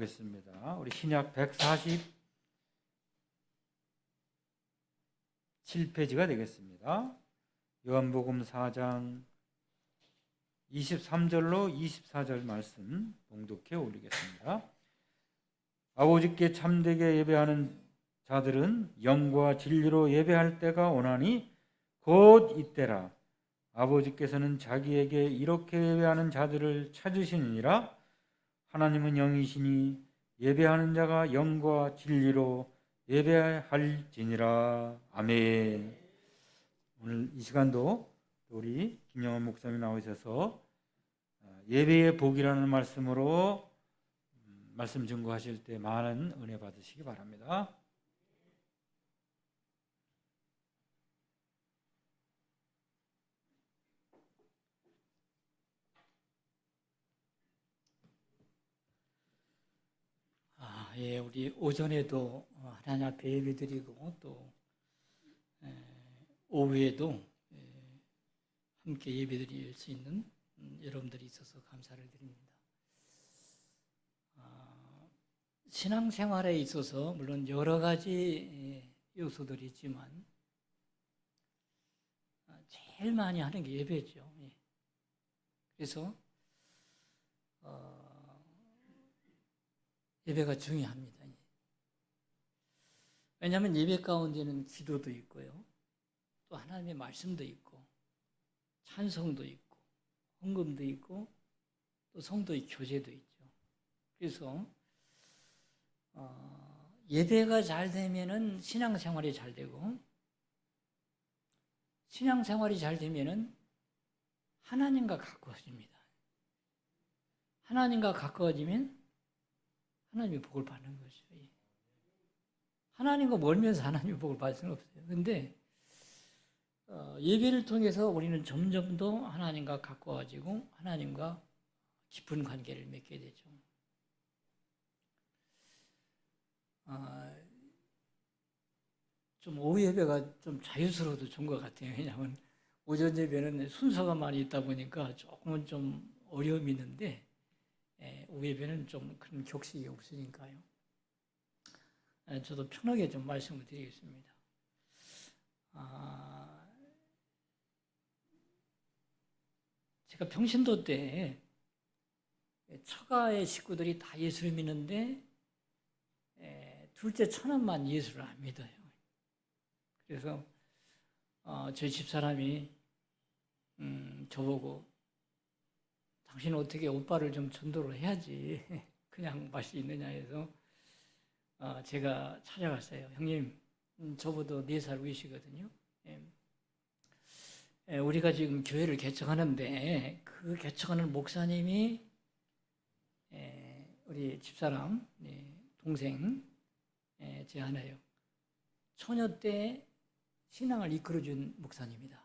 보겠습니다. 우리 신약 147페이지가 되겠습니다. 요한복음 4장 23절로 24절 말씀 봉독해 올리겠습니다. 아버지께 참되게 예배하는 자들은 영과 진리로 예배할 때가 오나니 곧 이때라. 아버지께서는 자기에게 이렇게 예배하는 자들을 찾으시느니라. 하나님은 영이시니 예배하는 자가 영과 진리로 예배할지니라. 아멘. 오늘 이 시간도 우리 김영원 목사님 나오셔서 예배의 복이라는 말씀으로 말씀 증거하실 때 많은 은혜 받으시기 바랍니다. 예, 우리 오전에도 하나님 앞에 예배드리고 또 오후에도 함께 예배드릴 수 있는 여러분들이 있어서 감사를 드립니다. 신앙생활에 있어서 물론 여러 가지 요소들이 있지만 제일 많이 하는 게 예배죠. 그래서 예배가 중요합니다. 왜냐하면 예배 가운데는 기도도 있고요, 또 하나님의 말씀도 있고, 찬송도 있고, 헌금도 있고, 또 성도의 교제도 있죠. 그래서 예배가 잘 되면은 신앙생활이 잘 되고, 신앙생활이 잘 되면은 하나님과 가까워집니다. 하나님과 가까워지면 하나님의 복을 받는 것이죠. 하나님과 멀면서 하나님의 복을 받을 수는 없어요. 그런데 예배를 통해서 우리는 점점 더 하나님과 가까워지고 하나님과 깊은 관계를 맺게 되죠. 좀 오후 예배가 좀 자유스러워도 좋은 것 같아요. 왜냐하면 오전 예배는 순서가 많이 있다 보니까 조금은 좀 어려움이 있는데 오후 예배는 좀 그런 격식이 없으니까요. 저도 편하게 좀 말씀을 드리겠습니다. 제가 평신도 때 처가의 식구들이 다 예수를 믿는데 둘째 처남만 예수를 안 믿어요. 그래서 저희 집사람이 저보고 당신은 어떻게 오빠를 좀 전도를 해야지 그냥 말 수 있느냐 해서 제가 찾아갔어요. 형님, 저보다 4살 위시거든요. 우리가 지금 교회를 개척하는데 그 개척하는 목사님이 우리 집사람 동생 제 하나요. 처녀 때 신앙을 이끌어준 목사님이다.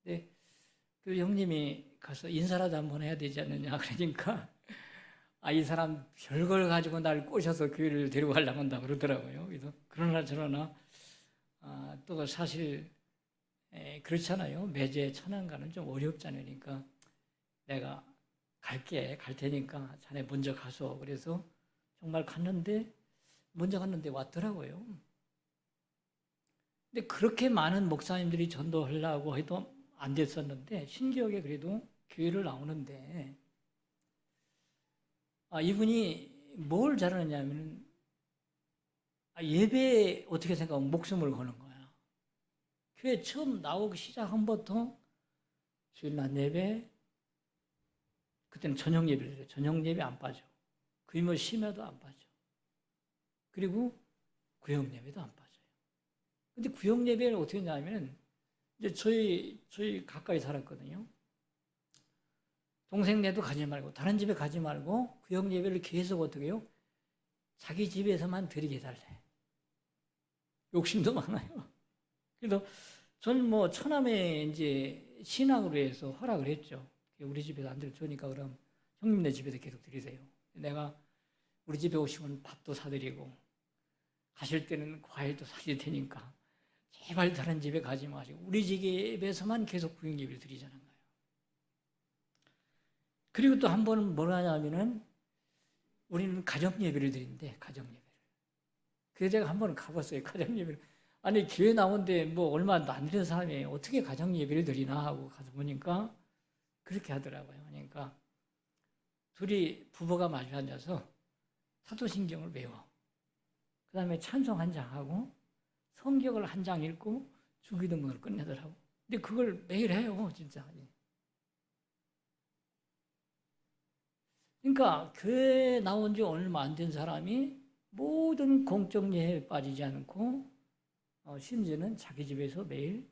근데 그 형님이 가서 인사라도 한번 해야 되지 않느냐 그러니까 이 사람 별걸 가지고 날 꼬셔서 교회를 데리고 가려고 한다 그러더라고요. 그래서 그러나 저러나 또 사실 그렇잖아요. 매제 천안가는 좀 어렵잖아요. 그러니까 내가 갈 테니까 자네 먼저 가서 그래서 정말 먼저 갔는데 왔더라고요. 근데 그렇게 많은 목사님들이 전도하려고 해도 안 됐었는데 신기하게 그래도 교회를 나오는데 이분이 뭘 잘하느냐면 예배에 어떻게 생각하면 목숨을 거는 거야. 교회 처음 나오기 시작한부터 주일 낮 예배, 그때는 저녁 예배를 해요. 저녁 예배 안 빠져. 규모 심해도 안 빠져. 그리고 구역 예배도 안 빠져요. 근데 구역 예배를 어떻게 하냐면 이제 저희 가까이 살았거든요. 동생네도 가지 말고 다른 집에 가지 말고 구역 예배를 계속 어떻게 해요? 자기 집에서만 드리게 해달래. 욕심도 많아요. 그래서 저는 처남에 이제 신앙으로 해서 허락을 했죠. 우리 집에서 안 드리니까 그럼 형님네 집에서 계속 드리세요. 내가 우리 집에 오시면 밥도 사드리고 가실 때는 과일도 사줄 테니까 제발 다른 집에 가지 마시고 우리 집에서만 계속 구역 예배를 드리자는 거예요. 그리고 또 한 번은 뭘 하냐면은 우리는 가정 예배를 드리는데 가정 예배를. 그래서 제가 한 번은 가봤어요. 가정 예배를. 아니 교회 나오는데 뭐 얼마 안 되는 사람이 어떻게 가정 예배를 드리나 하고 가서 보니까 그렇게 하더라고요. 그러니까 둘이 부부가 마주 앉아서 사도신경을 외워. 그 다음에 찬송 한 장 하고 성경을 한 장 읽고 주기도문을 끝내더라고. 근데 그걸 매일 해요, 진짜. 그러니까 교회 나온 지 얼마 안 된 사람이 모든 공적 예배에 빠지지 않고 심지어는 자기 집에서 매일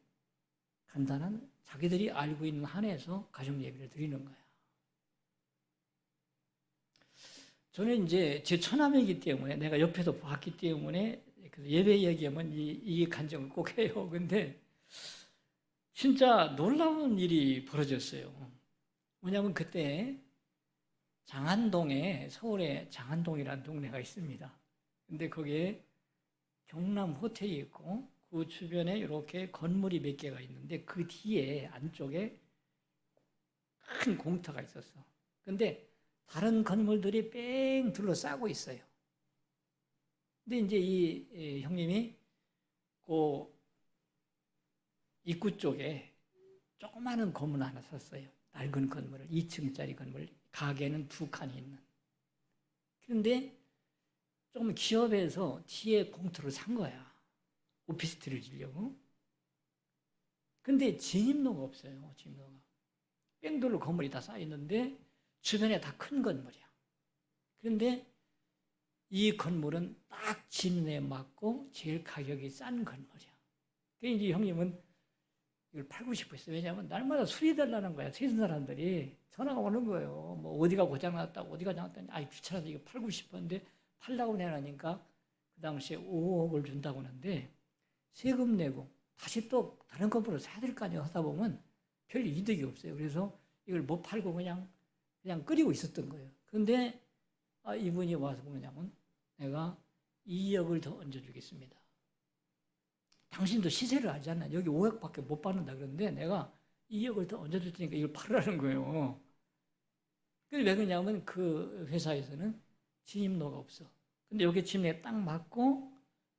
간단한 자기들이 알고 있는 한에서 가정 예배를 드리는 거야. 저는 이제 제 처남이기 때문에 내가 옆에서 봤기 때문에 예배 얘기하면 이 간증을 꼭 해요. 근데 진짜 놀라운 일이 벌어졌어요. 뭐냐면 그때 장안동에 서울에 장안동이라는 동네가 있습니다. 근데 거기에 경남 호텔이 있고 그 주변에 이렇게 건물이 몇 개가 있는데 그 뒤에 안쪽에 큰 공터가 있었어. 근데 다른 건물들이 뺑 둘러싸고 있어요. 근데 이제 이 형님이 그 입구 쪽에 조그마한 건물 하나 샀어요. 낡은 건물을, 2층짜리 건물, 가게는 2칸이 있는. 그런데 조금 기업에서 뒤에 공터를 산 거야. 오피스텔을 지려고. 근데 진입로가 없어요, 진입로가. 뺑돌로 건물이 다 쌓여있는데 주변에 다 큰 건물이야. 그런데 이 건물은 딱 진입로에 맞고 제일 가격이 싼 건물이야. 그래서 이제 형님은 이걸 팔고 싶었어요. 왜냐하면 날마다 수리해달라는 거야. 세선 사람들이 전화가 오는 거예요. 뭐 어디가 고장났다고 어디가 고장났다니. 아이 귀찮아서 이거 팔고 싶었는데 팔라고 내놓으니까 그 당시에 5억을 준다고 하는데 세금 내고 다시 또 다른 건물을 사야 될 거 아니에요. 하다 보면 별 이득이 없어요. 그래서 이걸 못 팔고 그냥 끓이고 있었던 거예요. 그런데 이분이 와서 뭐냐면 내가 2억을 더 얹어주겠습니다. 당신도 시세를 알잖아. 여기 5억밖에 못 받는다 그러는데 내가 2억을 더 얹어줄 테니까 이걸 팔으라는 거예요. 그게 왜 그러냐면 그 회사에서는 진입로가 없어. 근데 여기 진입로에 딱 맞고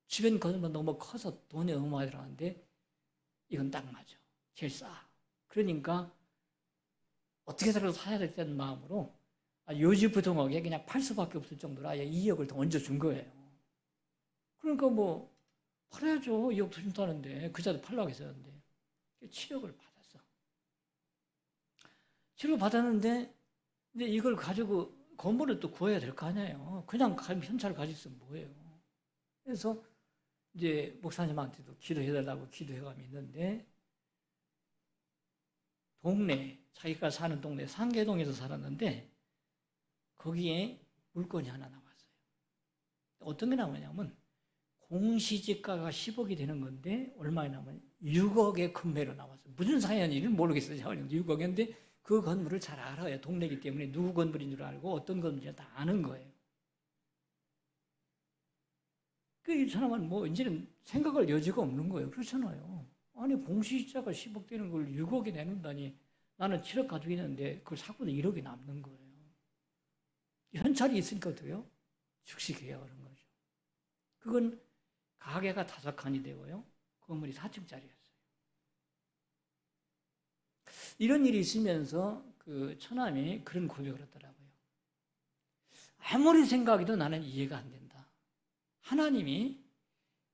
주변 건물은 너무 커서 돈이 어마어마하게 들어가는데 이건 딱 맞아. 제일 싸. 그러니까 어떻게 해서라도 사야 되겠다는 마음으로 요지부동하게 그냥 팔 수밖에 없을 정도로 아예 2억을 더 얹어준 거예요. 그러니까 뭐 팔아야죠. 2억 더 준다는데 그자도 팔라고 했었는데 7억을 받았어. 7억 받았는데 근데 이걸 가지고 건물을 또 구해야 될 거 아니에요. 그냥 현찰을 가지고 있으면 뭐예요. 그래서 이제 목사님한테도 기도해달라고 기도해가면 있는데 동네 자기가 사는 동네 상계동에서 살았는데 거기에 물건이 하나 나왔어요. 어떤 게 나오냐면 공시지가가 10억이 되는 건데 얼마에 나오면 6억의 금매로 나왔어요. 무슨 사연인지는 모르겠어요. 6억인데 그 건물을 잘 알아요. 동네이기 때문에 누구 건물인 줄 알고 어떤 건물인지 다 아는 거예요. 그 사람은 뭐 이제는 생각할 여지가 없는 거예요. 그렇잖아요. 아니 공시지가가 10억 되는 걸 6억에 내놓다니 나는 7억 가지고 있는데 그걸 사고도 1억이 남는 거예요. 현찰이 있으니까 어떡해요? 즉시 계약하는 거죠. 그건 가게가 5칸이 되고요. 건물이 4층짜리였어요. 이런 일이 있으면서 그 처남이 그런 고백을 하더라고요. 아무리 생각해도 나는 이해가 안 된다. 하나님이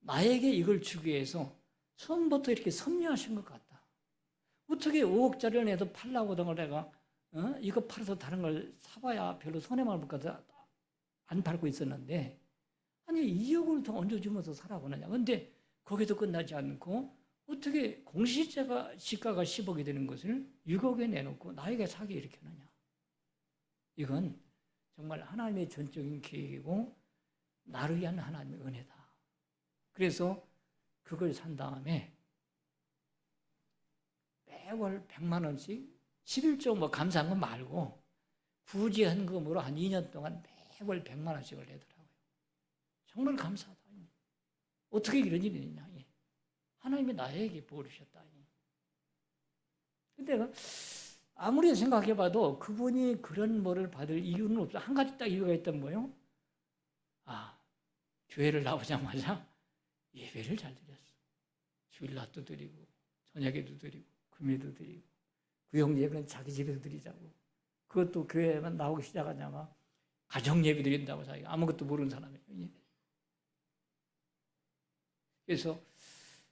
나에게 이걸 주기 위해서 처음부터 이렇게 섭리하신 것 같다. 어떻게 5억짜리를 내도 팔라고 하던 걸 내가 이거 팔아서 다른 걸 사봐야 별로 손해만 볼 것 같아 안 팔고 있었는데 아니 2억을 더 얹어주면서 사라고 하느냐. 근데 거기도 끝나지 않고 어떻게 공시지가가 10억이 되는 것을 6억에 내놓고 나에게 사게 이렇게 하느냐. 이건 정말 하나님의 전적인 계획이고 나를 위한 하나님의 은혜다. 그래서 그걸 산 다음에 매월 100만 원씩 11조 뭐 감사한 거 말고 부지 현금으로 한 2년 동안 매월 100만 원씩을 내더라고요. 정말 감사하다. 어떻게 이런 일이 있냐. 하나님이 나에게 보여주셨다. 근데 내가 아무리 생각해봐도 그분이 그런 뭐를 받을 이유는 없어. 한 가지 딱 이유가 있던 뭐예요? 아, 교회를 나오자마자 예배를 잘 드렸어. 주일낮도 드리고 저녁에도 드리고 금요일도 드리고 구역 예배는 자기 집에서 드리자고. 그것도 교회만 나오기 시작하자마 가정 예배 드린다고 자기가 아무것도 모르는 사람이에요. 그래서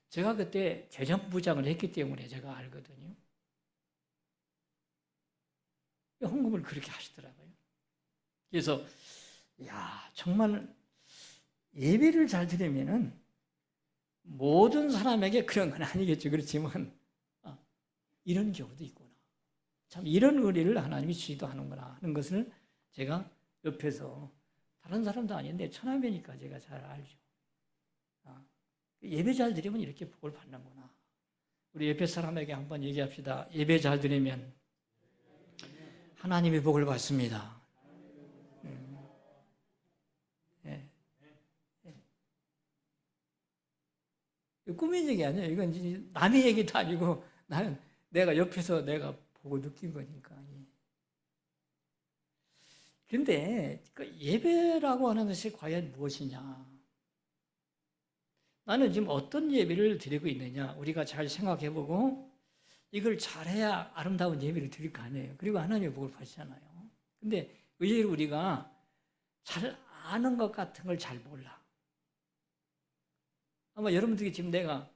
제가 그때 재정부장을 했기 때문에 제가 알거든요. 헌금을 그렇게 하시더라고요. 그래서 야, 정말 예배를 잘 드리면은 모든 사람에게 그런 건 아니겠죠. 그렇지만 이런 경우도 있구나. 참 이런 의리를 하나님이 지도하는구나 하는 것을 제가 옆에서 다른 사람도 아닌데 처남이니까 제가 잘 알죠. 예배 잘 드리면 이렇게 복을 받는구나. 우리 옆에 사람에게 한번 얘기합시다. 예배 잘 드리면 하나님의 복을 받습니다. 예. 예. 꿈의 얘기 아니에요. 이건 남의 얘기도 아니고 나는 내가 옆에서 내가 보고 느낀 거니까. 그런데 그 예배라고 하는 것이 과연 무엇이냐? 나는 지금 어떤 예배를 드리고 있느냐? 우리가 잘 생각해보고 이걸 잘해야 아름다운 예배를 드릴 거 아니에요. 그리고 하나님의 복을 받잖아요. 근데 의외로 우리가 잘 아는 것 같은 걸 잘 몰라. 아마 여러분들이 지금 내가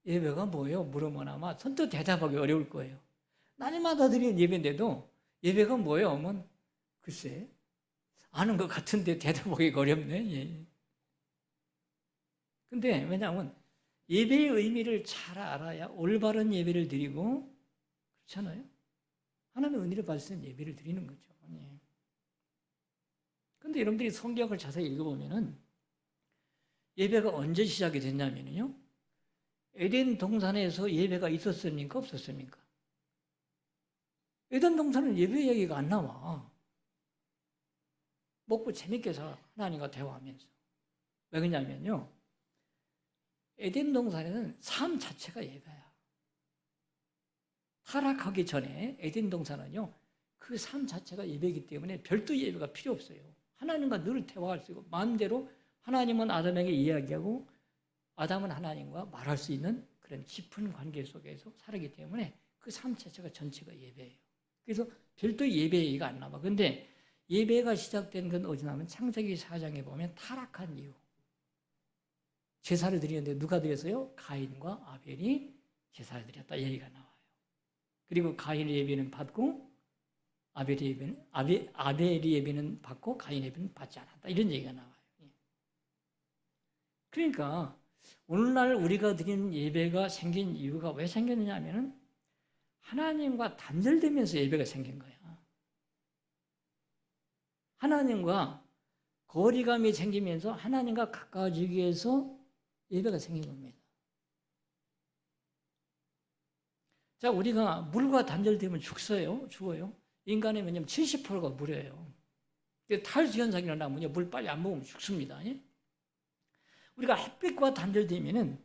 예배가 뭐예요? 물으면 아마 선뜻 대답하기 어려울 거예요. 날마다 드리는 예배인데도 예배가 뭐예요? 하면 글쎄 아는 것 같은데 대답하기가 어렵네. 예. 근데 왜냐하면 예배의 의미를 잘 알아야 올바른 예배를 드리고 그렇잖아요. 하나님의 은혜를 받을 수 있는 예배를 드리는 거죠. 그런데 여러분들이 성경을 자세히 읽어보면은 예배가 언제 시작이 됐냐면요. 에덴 동산에서 예배가 있었습니까? 없었습니까? 에덴 동산은 예배 얘기가 안 나와. 먹고 재밌게 살아. 하나님과 대화하면서. 왜 그러냐면요. 에덴 동산에는 삶 자체가 예배야. 타락하기 전에 에덴 동산은요. 그 삶 자체가 예배이기 때문에 별도 예배가 필요 없어요. 하나님과 늘 대화할 수 있고 마음대로 하나님은 아담에게 이야기하고 아담은 하나님과 말할 수 있는 그런 깊은 관계 속에서 살기 때문에 그 삶 자체가 전체가 예배예요. 그래서 별도 예배 얘기가 안 나와. 근데 예배가 시작된 건 어디냐면 창세기 4장에 보면 타락한 이유. 제사를 드리는데 누가 드렸어요? 가인과 아벨이 제사를 드렸다 얘기가 나와요. 그리고 가인의 예배는 받고 아벨의 예배는 받고 가인의 예배는 받지 않았다. 이런 얘기가 나와요. 그러니까 오늘날 우리가 드리는 예배가 생긴 이유가 왜 생겼느냐 하면은 하나님과 단절되면서 예배가 생긴 거야. 하나님과 거리감이 생기면서 하나님과 가까워지기 위해서 예배가 생긴 겁니다. 자, 우리가 물과 단절되면 죽어요. 인간의 왜냐면 70%가 물이에요. 탈수 현상이 일어나면 물 빨리 안 먹으면 죽습니다. 우리가 햇빛과 단절되면은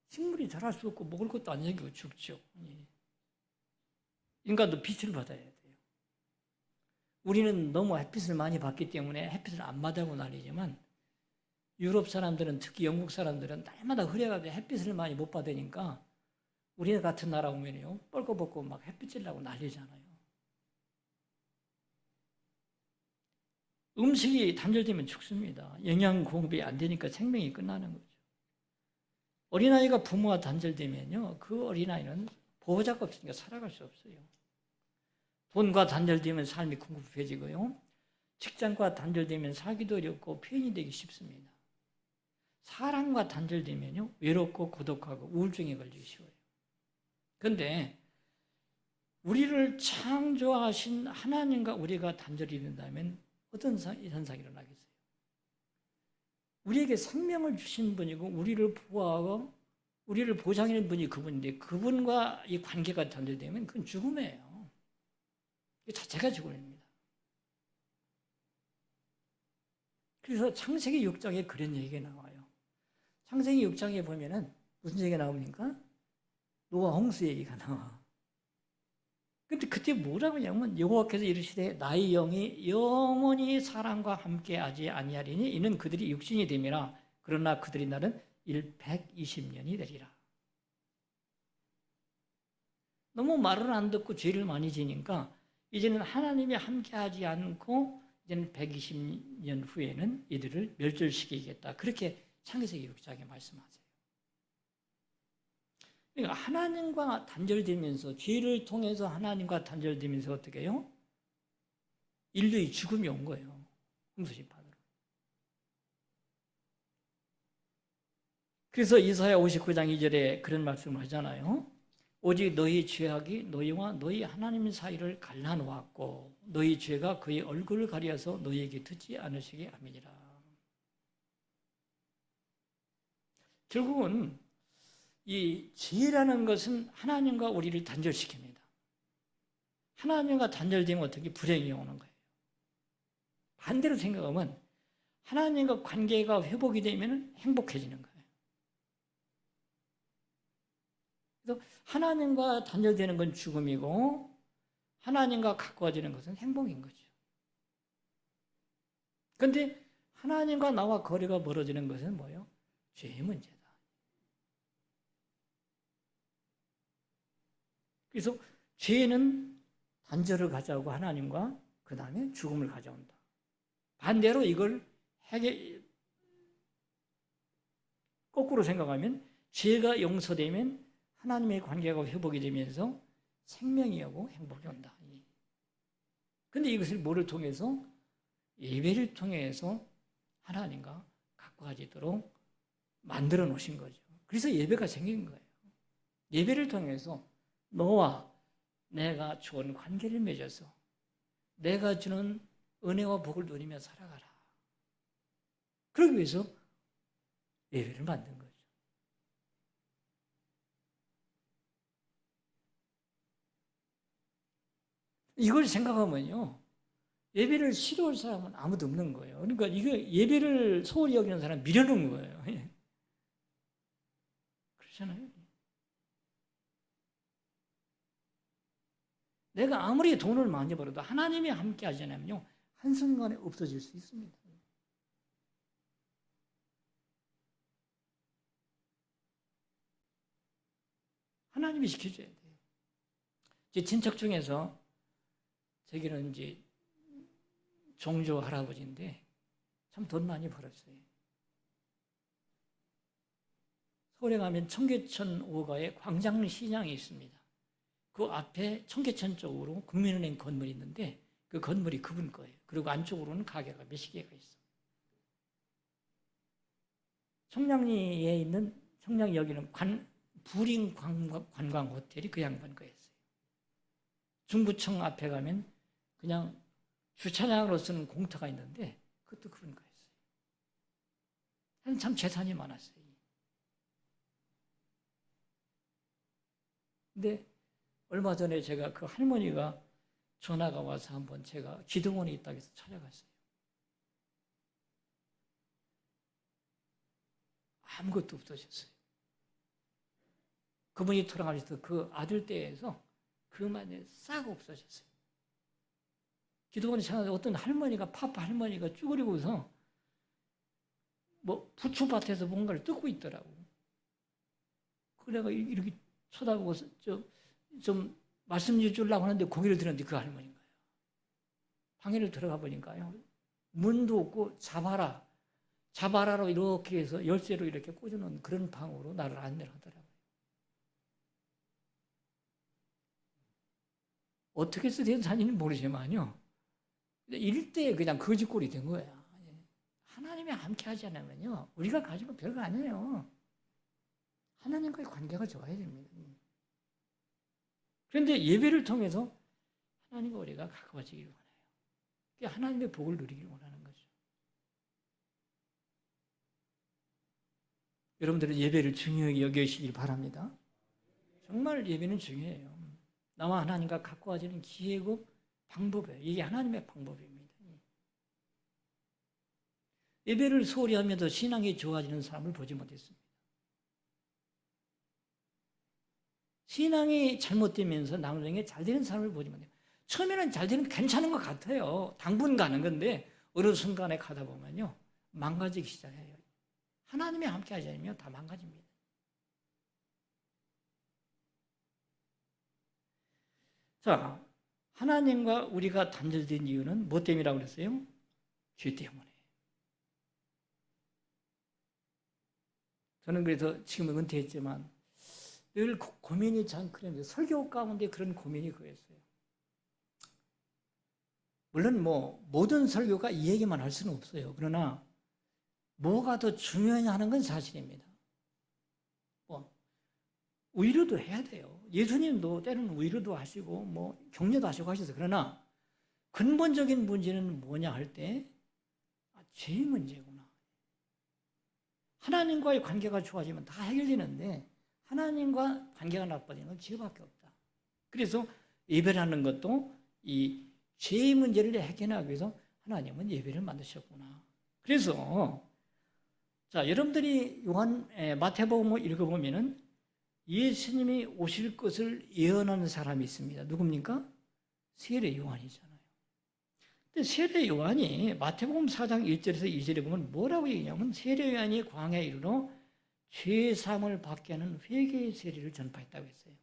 식물이 자랄 수 없고 먹을 것도 안 생기고 죽죠. 인간도 빛을 받아야 돼요. 우리는 너무 햇빛을 많이 받기 때문에 햇빛을 안 받아고 난리지만 유럽 사람들은 특히 영국 사람들은 날마다 흐려가지고 햇빛을 많이 못 받으니까 우리 같은 나라 오면요 뻘거벗고 막 햇빛을 나고 난리잖아요. 음식이 단절되면 죽습니다. 영양 공급이 안 되니까 생명이 끝나는 거죠. 어린아이가 부모와 단절되면요 그 어린아이는 보호자가 없으니까 살아갈 수 없어요. 돈과 단절되면 삶이 궁핍해지고요. 직장과 단절되면 살기도 어렵고 폐인이 되기 쉽습니다. 사랑과 단절되면요 외롭고 고독하고 우울증에 걸리기 쉬워요. 그런데 우리를 창조하신 하나님과 우리가 단절이 된다면 어떤 현상이 일어나겠어요? 우리에게 생명을 주신 분이고 우리를 보호하고 우리를 보장하는 분이 그분인데 그분과 이 관계가 단절되면 그건 죽음이에요. 그 자체가 죽음입니다. 그래서 창세기 6장에 그런 얘기가 나와요. 창세기 6장에 보면은 무슨 얘기가 나옵니까? 노아 홍수 얘기가 나와. 근데 그때 뭐라고 하냐면 여호와께서 이르시되 나의 영이 영원히 사람과 함께하지 아니하리니 이는 그들이 육신이 됨이라. 그러나 그들이 날은 120년이 되리라. 너무 말을 안 듣고 죄를 많이 지니까 이제는 하나님이 함께하지 않고 이제는 120년 후에는 이들을 멸절시키겠다. 그렇게 창세기 6장에 말씀하세요. 그러니까 하나님과 단절되면서 죄를 통해서 하나님과 단절되면서 어떻게 해요? 인류의 죽음이 온 거예요. 홍수심판으로. 그래서 이사야 59장 2절에 그런 말씀을 하잖아요. 오직 너희 죄악이 너희와 너희 하나님 사이를 갈라놓았고 너희 죄가 그의 얼굴을 가려서 너희에게 듣지 않으시게 함이니라. 결국은 이 죄라는 것은 하나님과 우리를 단절시킵니다. 하나님과 단절되면 어떻게 불행이 오는 거예요. 반대로 생각하면 하나님과 관계가 회복이 되면 행복해지는 거예요. 그래서 하나님과 단절되는 건 죽음이고 하나님과 가까워지는 것은 행복인 거죠. 그런데 하나님과 나와 거리가 멀어지는 것은 뭐예요? 죄의 문제다. 그래서 죄는 단절을 가져오고 하나님과 그 다음에 죽음을 가져온다. 반대로 이걸 거꾸로 생각하면 죄가 용서되면 하나님의 관계가 회복이 되면서 생명이 오고 행복이 온다. 그런데 이것을 뭐를 통해서? 예배를 통해서 하나님과 가까워지도록 만들어 놓으신 거죠. 그래서 예배가 생긴 거예요. 예배를 통해서 너와 내가 좋은 관계를 맺어서 내가 주는 은혜와 복을 누리며 살아가라. 그러기 위해서 예배를 만든 거죠. 이걸 생각하면요, 예배를 싫어할 사람은 아무도 없는 거예요. 그러니까 이거 예배를 소홀히 여기는 사람은 미련한 거예요. 그렇잖아요. 내가 아무리 돈을 많이 벌어도 하나님이 함께 하지 않으면요, 한순간에 없어질 수 있습니다. 하나님이 지켜줘야 돼요. 제 친척 중에서 저기는 이제 종조 할아버지인데 참 돈 많이 벌었어요. 서울에 가면 청계천 5가에 광장시장이 있습니다. 그 앞에 청계천 쪽으로 국민은행 건물이 있는데 그 건물이 그분 거예요. 그리고 안쪽으로는 가게가 몇십 개가 있어요. 청량리에 있는 청량역에는 부림 관광 호텔이 그 양반 거였어요. 중구청 앞에 가면 그냥 주차장으로 쓰는 공터가 있는데 그것도 그런 거였어요. 참 재산이 많았어요. 근데 얼마 전에 제가 그 할머니가 전화가 와서 한번 제가 기도원에 있다고 해서 찾아갔어요. 아무것도 없어졌어요. 그분이 돌아가셔서 그 아들 떼에서 그만에 싹 없어졌어요. 기도원에 찾아서 어떤 할머니가 파파 할머니가 쭈그리고서 뭐 부추밭에서 뭔가를 뜯고 있더라고. 그래가 이렇게 쳐다보고 좀 말씀 주려고 하는데 고개를 들었는데 그 할머니인 거예요. 방에를 들어가 보니까요, 문도 없고 자바라로 이렇게 해서 열쇠로 이렇게 꽂아놓은 그런 방으로 나를 안내를 하더라고요. 어떻게 해서 된 사진은 모르지만요, 이럴 때 그냥 거지꼴이 된 거야. 하나님이 함께 하지 않으면요, 우리가 가진 건 별거 아니에요. 하나님과의 관계가 좋아야 됩니다. 그런데 예배를 통해서 하나님과 우리가 가까워지기를 원해요. 하나님의 복을 누리기를 원하는 거죠. 여러분들은 예배를 중요하게 여기시길 바랍니다. 정말 예배는 중요해요. 나와 하나님과 가까워지는 기회고 방법이에요. 이게 하나님의 방법입니다. 예배를 소홀히 하면서 신앙이 좋아지는 사람을 보지 못했습니다. 신앙이 잘못되면서 나중에 잘 되는 사람을 보지만 돼요. 처음에는 잘 되는 괜찮은 것 같아요. 당분 가는 건데 어느 순간에 가다 보면요 망가지기 시작해요. 하나님이 함께 하지 않으면 다 망가집니다. 자, 하나님과 우리가 단절된 이유는 뭐 때문이라고 그랬어요? 죄 때문에. 저는 그래서 지금은 은퇴했지만 늘 고민이 참 그랬는데 설교 가운데 그런 고민이 그랬어요. 물론 뭐 모든 설교가 이 얘기만 할 수는 없어요. 그러나 뭐가 더 중요하냐 하는 건 사실입니다. 뭐 위로도 해야 돼요. 예수님도 때로는 위로도 하시고 뭐 격려도 하시고 하셔서 그러나 근본적인 문제는 뭐냐 할 때 죄의 문제구나. 하나님과의 관계가 좋아지면 다 해결되는데 하나님과 관계가 나빠지는 건 죄밖에 없다. 그래서 예배라는 것도 이 죄의 문제를 해결하기 위해서 하나님은 예배를 만드셨구나. 그래서 자, 여러분들이 마태복음을 읽어보면은 예수님이 오실 것을 예언하는 사람이 있습니다. 누굽니까? 세례 요한이잖아요. 근데 세례 요한이 마태복음 4장 1절에서 2절에 보면 뭐라고 얘기하냐면 세례 요한이 광야에 이르러 죄 사함을 받게 하는 회개의 세례를 전파했다고 했어요.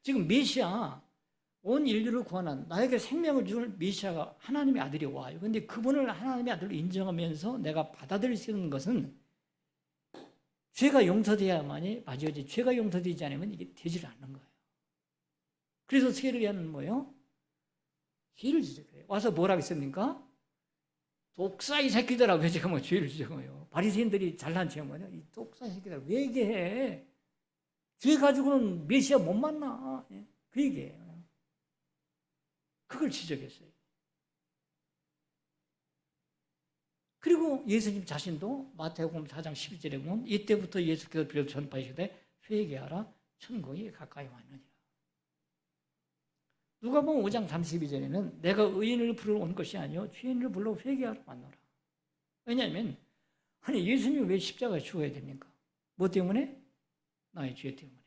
지금 메시아 온 인류를 구원한 나에게 생명을 줄 메시아가 하나님의 아들이 와요. 그런데 그분을 하나님의 아들로 인정하면서 내가 받아들일 수 있는 것은 죄가 용서돼야만이 맞아야지 죄가 용서되지 않으면 이게 되질 않는 거예요. 그래서 세례 요한은 뭐예요? 죄를 지적해요. 와서 뭐라고 했습니까? 독사이 새끼들하고 해서 뭐 죄를 지적해요. 바리새인들이 잘난 척 뭐냐? 이 독사이 새끼들 왜 얘기해? 죄 가지고는 메시아 못 만나. 그 얘기예요. 그걸 지적했어요. 그리고 예수님 자신도 마태복음 4장 12절에 보면 이때부터 예수께서 비로소 전파하시되 회개하라 천국이 가까이 왔느니라. 누가복음 5장 32절에는 내가 의인을 부르러 온 것이 아니요 죄인을 불러 회개하러 왔노라. 왜냐하면 아니 예수님이 왜 십자가에 죽어야 됩니까? 뭐 때문에? 나의 죄 때문에.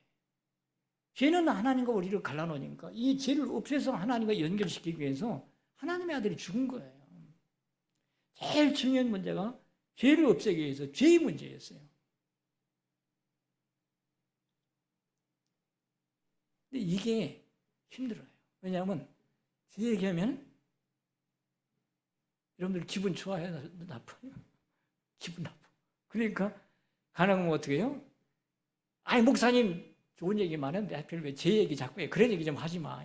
죄는 하나님과 우리를 갈라놓으니까 이 죄를 없애서 하나님과 연결시키기 위해서 하나님의 아들이 죽은 거예요. 제일 중요한 문제가 죄를 없애기 위해서 죄의 문제였어요. 근데 이게 힘들어요. 왜냐하면 죄 얘기하면 여러분들 기분 좋아요? 나빠요? 기분 나빠. 그러니까 가능하면 어떻게 해요? 아니 목사님 좋은 얘기 많은데 하필 왜 제 얘기 자꾸 해? 그런 얘기 좀 하지 마.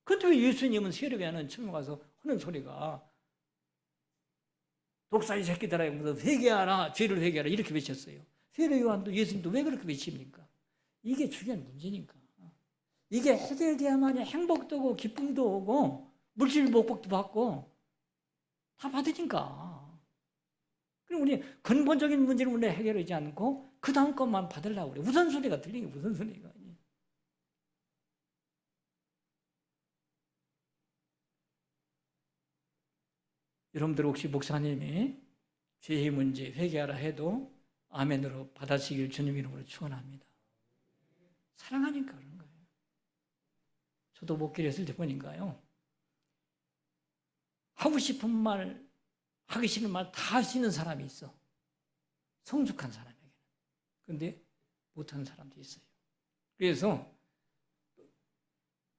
그런데 왜 예수님은 세례요한은 처음 가서 하는 소리가 독사의 새끼들아 무슨 회개하라 죄를 회개하라 이렇게 외쳤어요. 세례요한도 예수님도 왜 그렇게 외칩니까? 이게 중요한 문제니까. 이게 해결돼야만이 행복도 오고 기쁨도 오고 물질 복복도 받고 다 받으니까. 그럼 우리 근본적인 문제를 우리 해결하지 않고 그 다음 것만 받으려고 그래. 우선순위가 틀린 게 우선순위가. 여러분들 혹시 목사님이 죄의 문제 회개하라 해도 아멘으로 받아치길 주님 이름으로 축원합니다. 사랑하니까 그런 거예요. 저도 목회를 했을 때 보니까요. 하고 싶은 말, 하기 싫은 말 다 할 수 있는 사람이 있어. 성숙한 사람에게는. 그런데 못하는 사람도 있어요. 그래서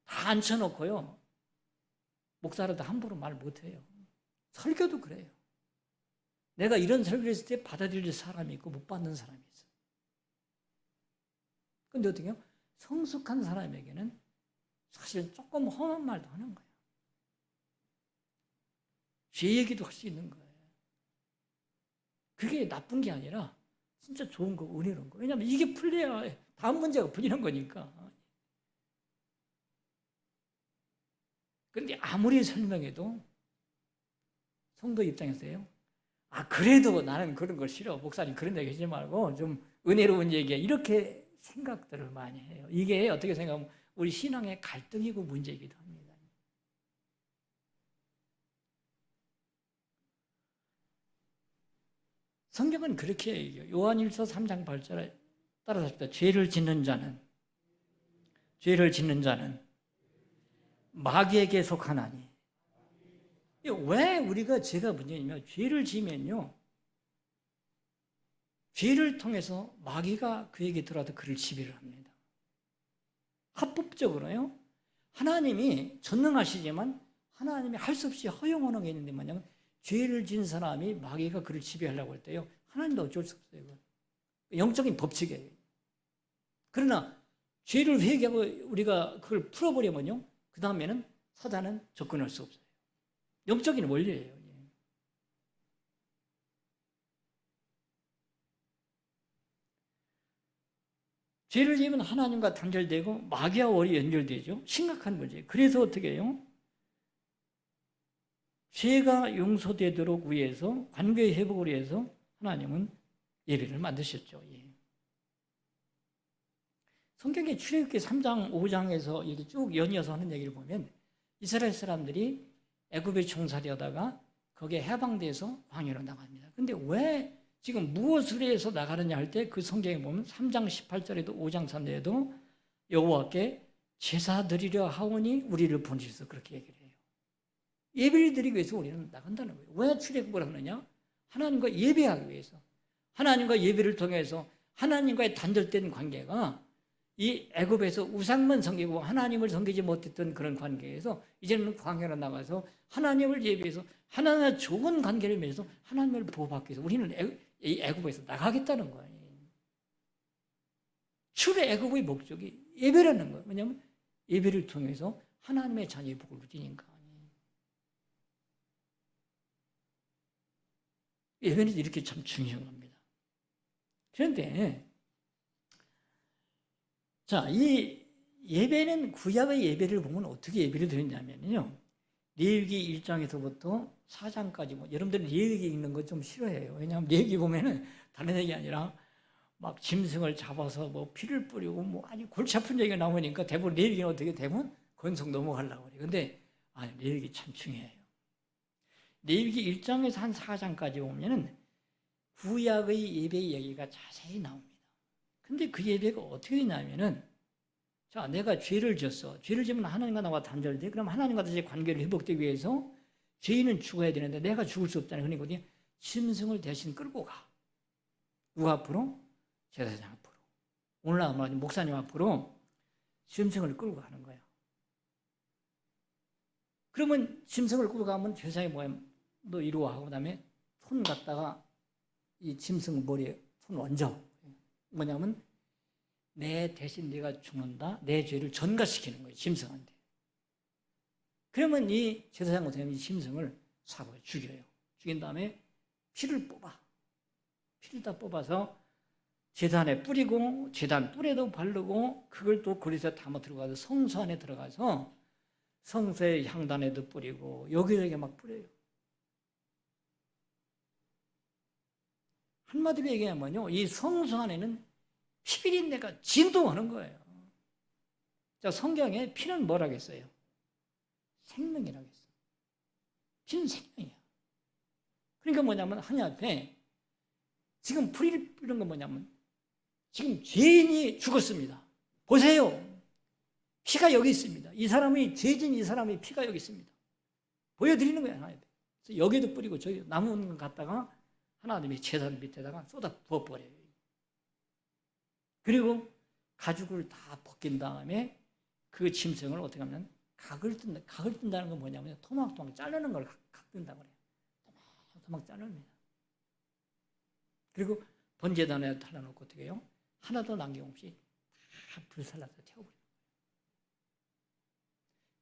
다 앉혀놓고요. 목사라도 함부로 말 못해요. 설교도 그래요. 내가 이런 설교를 했을 때 받아들일 사람이 있고 못 받는 사람이 있어. 그런데 어떻게 해요? 성숙한 사람에게는 사실 조금 험한 말도 하는 거예요. 죄 얘기도 할 수 있는 거예요. 그게 나쁜 게 아니라 진짜 좋은 거, 은혜로운 거. 왜냐하면 이게 풀려야 다음 문제가 풀리는 거니까. 그런데 아무리 설명해도 성도 입장에서요. 아 그래도 나는 그런 거 싫어. 목사님 그런 얘기 하지 말고 좀 은혜로운 얘기야. 이렇게 생각들을 많이 해요. 이게 어떻게 생각하면 우리 신앙의 갈등이고 문제이기도 합니다. 성경은 그렇게 얘기해요. 요한일서 3장 8절에 따라서 죄를 짓는 자는 마귀에게 속하나니. 왜 우리가 죄가 문제냐면 죄를 지면요, 죄를 통해서 마귀가 그에게 들어와서 그를 지배를 합니다. 합법적으로요. 하나님이 전능하시지만 하나님이 할 수 없이 허용하는 게 있는데 뭐냐면 죄를 지은 사람이 마귀가 그를 지배하려고 할 때요, 하나님도 어쩔 수 없어요. 이건. 영적인 법칙이에요. 그러나 죄를 회개하고 우리가 그걸 풀어버리면요, 그 다음에는 사단은 접근할 수 없어요. 영적인 원리예요. 죄를 지으면 하나님과 단절되고 마귀와 월이 연결되죠. 심각한 문제예요. 그래서 어떻게 해요? 죄가 용서되도록 위해서, 관계 회복을 위해서 하나님은 예배를 만드셨죠. 예. 성경의 출애굽기 3장, 5장에서 이렇게 쭉 연이어서 하는 얘기를 보면 이스라엘 사람들이 애굽에 종살이하다가 거기에 해방돼서 광야로 나갑니다. 근데 왜 지금 무엇을 해서 나가느냐 할 때 그 성경에 보면 3장 18절에도 5장 3절에도 여호와께 제사 드리려 하오니 우리를 보내셔서 그렇게 얘기를 해요. 예배를 드리기 위해서 우리는 나간다는 거예요. 왜 출애굽을 하느냐? 하나님과 예배하기 위해서. 하나님과 예배를 통해서 하나님과의 단절된 관계가 이 애굽에서 우상만 섬기고 하나님을 섬기지 못했던 그런 관계에서 이제는 광야로 나가서 하나님을 예배해서 하나님과 좋은 관계를 맺어서 하나님을 보호받기 위해서 우리는 이 애굽에서 나가겠다는 거예요. 출애굽의 목적이 예배라는 거예요. 왜냐하면 예배를 통해서 하나님의 자녀의 복을 누리니까. 예배는 이렇게 참 중요한 겁니다. 그런데 자, 이 예배는 구약의 예배를 보면 어떻게 예배를 드렸냐면요, 레위기 1장에서부터 4장까지, 여러분들은 레위기 읽는 거 좀 싫어해요. 왜냐하면 레위기 보면은 다른 얘기 아니라 막 짐승을 잡아서 뭐 피를 뿌리고 뭐 아주 골치 아픈 얘기가 나오니까 대부분 레위기는 어떻게 되면 건성 넘어가려고 그래요. 근데 레위기 참 중요해요. 레위기 1장에서 한 4장까지 보면은 구약의 예배 얘기가 자세히 나옵니다. 근데 그 예배가 어떻게 되냐면은, 자, 내가 죄를 지었어. 죄를 지으면 하나님과 나와 단절돼. 그럼 하나님과 다시 관계를 회복되기 위해서 죄인은 죽어야 되는데 내가 죽을 수 없잖아요. 그러니까 짐승을 대신 끌고 가. 누가 앞으로? 제사장 앞으로. 오늘날 목사님 앞으로 짐승을 끌고 가는 거예요. 그러면 짐승을 끌고 가면 제사의 모양도 이루어하고 그다음에 손 갖다가 이 짐승 머리에 손 얹어. 뭐냐면 내 대신 네가 죽는다. 내 죄를 전가시키는 거예요. 짐승한테. 그러면 이 제사장 같은 경우는 이 짐승을 사고요. 죽여요. 죽인 다음에 피를 뽑아. 피를 다 뽑아서 제단에 뿌리고 제단 뿔에도 바르고 그걸 또 그릇에 담아 들어가서 성소 안에 들어가서 성소의 향단에도 뿌리고 여기저기 막 뿌려요. 한마디로 얘기하면요, 이 성소 안에는 피비린내가 진동하는 거예요. 자, 성경에 피는 뭐라고 했어요? 생명이라고 했어요. 피는 생명이야. 그러니까 뭐냐면 하나님 앞에 지금 뿌리를 뿌리는 건 뭐냐면 지금 죄인이 죽었습니다. 보세요. 피가 여기 있습니다. 이 사람이 죄진 이 사람의 피가 여기 있습니다. 보여드리는 거예요. 하나님 앞에. 그래서 여기도 뿌리고 저기 남은 것 갖다가 하나님의 제단 밑에다가 쏟아 부어버려요. 그리고 가죽을 다 벗긴 다음에 그 짐승을 어떻게 하면 각을 뜬다. 각을 뜬다는 건 뭐냐면 토막토막 자르는 걸 각 뜬다고 그래요. 토막 자릅니다. 그리고 번제단에 달아놓고 어떻게 해요? 하나도 남김없이 다 불살라서 태워버려요.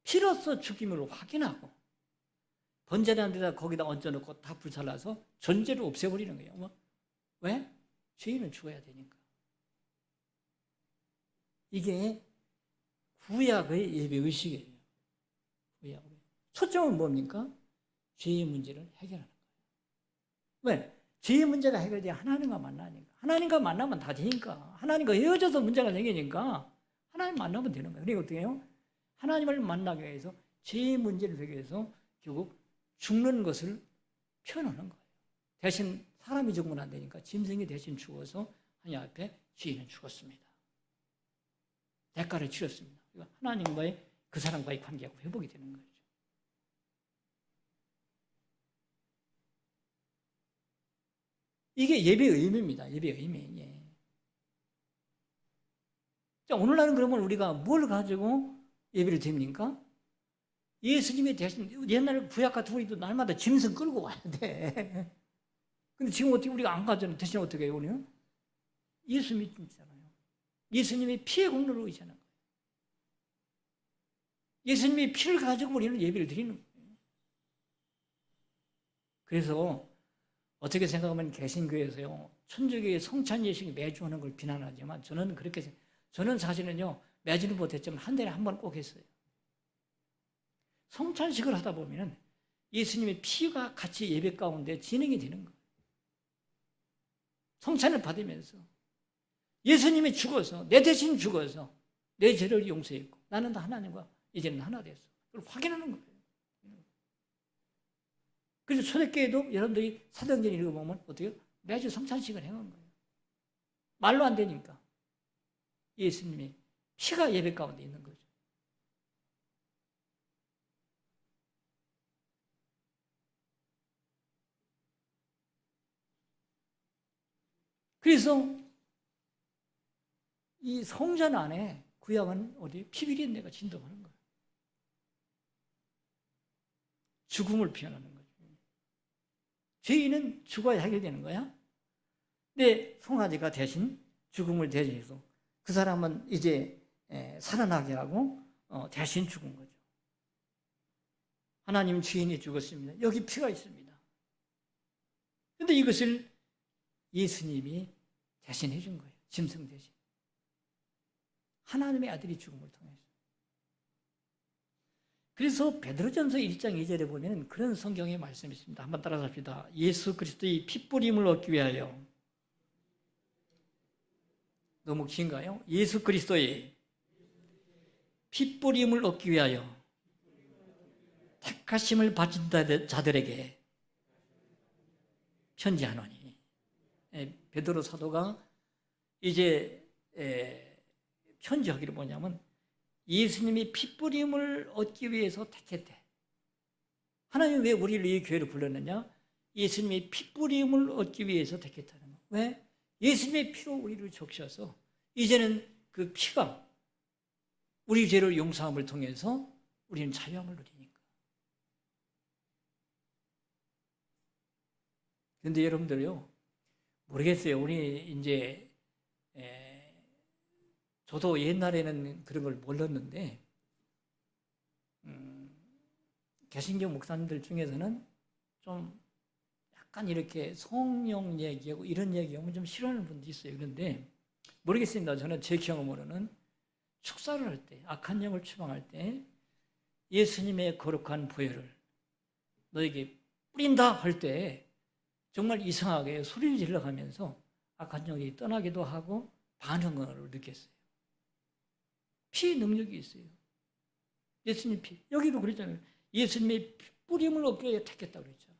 피로써 죽임을 확인하고 번제단에다 거기다 얹어놓고 다 불살라서 전제를 없애버리는 거예요. 왜? 죄인은 죽어야 되니까. 이게 구약의 예배의식이에요. 구약의. 초점은 뭡니까? 죄의 문제를 해결하는 거예요. 왜? 죄의 문제가 해결돼야 하나님과 만나니까. 하나님과 만나면 다 되니까. 하나님과 헤어져서 문제가 생기니까 하나님 만나면 되는 거예요. 그러니까 어떻게 해요? 하나님을 만나기 위해서 죄의 문제를 해결해서 결국 죽는 것을 표현하는 거예요. 대신 사람이 죽으면 안 되니까 짐승이 대신 죽어서 하나님 앞에 죄인은 죽었습니다. 대가를 치렀습니다. 하나님과의 그 사람과의 관계가 회복이 되는 거죠. 이게 예배의 의미입니다. 예배의 의미. 예. 자, 오늘날은 그러면 우리가 뭘 가지고 예배를 드립니까? 예수님이 대신, 옛날 구약 같은 우리도 날마다 짐승 끌고 와야 돼. 근데 지금 어떻게 우리가 안 가잖아요. 대신 어떻게 해요, 우리는? 예수 믿잖아요. 예수님이 피의 공로를 의지하는 거예요. 예수님이 피를 가지고 우리는 예배를 드리는 거예요. 그래서 어떻게 생각하면 개신교에서요, 천주교의 성찬 예식이 매주 하는 걸 비난하지만 저는 그렇게 저는 사실은요, 매주는 못했지만 한 달에 한 번 꼭 했어요. 성찬식을 하다 보면은 예수님의 피가 같이 예배 가운데 진행이 되는 거예요. 성찬을 받으면서 예수님이 죽어서 내 대신 죽어서 내 죄를 용서했고 나는 하나님과 이제는 하나 됐어. 그걸 확인하는 거예요. 그래서 초대교회도 여러분들이 사도행전 읽어보면 어떻게 매주 성찬식을 해온 거예요. 말로 안 되니까 예수님의 피가 예배 가운데 있는 거죠. 그래서 이 성전 안에 구약은 어디 피비린내가 진동하는 거예요. 죽음을 표현하는 거죠. 죄인은 죽어야 해결되는 거야. 근데 송아지가 대신 죽음을 대신해서 그 사람은 이제 살아나게 하고 대신 죽은 거죠. 하나님 주인이 죽었습니다. 여기 피가 있습니다. 그런데 이것을 예수님이 대신해 준 거예요. 짐승 대신. 하나님의 아들이 죽음을 통해서. 그래서 베드로전서 1장 2절에 보면 그런 성경의 말씀이 있습니다. 한번 따라서 합시다. 예수 그리스도의 핏뿌림을 얻기 위하여. 너무 긴가요? 예수 그리스도의 핏뿌림을 얻기 위하여 택하심을 받은 자들에게 편지하노니. 베드로 사도가 이제 편지하기를 뭐냐면 예수님이 핏뿌림을 얻기 위해서 택했대. 하나님이 왜 우리를 이 교회를 불렀느냐? 예수님의 핏뿌림을 얻기 위해서 택했다는 거. 왜? 예수님의 피로 우리를 적셔서 이제는 그 피가 우리 죄를 용서함을 통해서 우리는 자유함을 누리니까. 그런데 여러분들요, 모르겠어요. 우리 이제 저도 옛날에는 그런 걸 몰랐는데 개신교 목사님들 중에서는 좀 약간 이렇게 성령 얘기하고 이런 얘기하면 좀 싫어하는 분도 있어요. 그런데 모르겠습니다. 저는 제 경험으로는 축사를 할 때, 악한 영을 추방할 때 예수님의 거룩한 보혈을 너에게 뿌린다 할 때 정말 이상하게 소리를 질러가면서 악한 영이 떠나기도 하고 반응을 느꼈어요. 피의 능력이 있어요. 예수님 피. 여기도 그랬잖아요. 예수님의 뿌림을 얻기 위해 택했다고 그랬잖아요.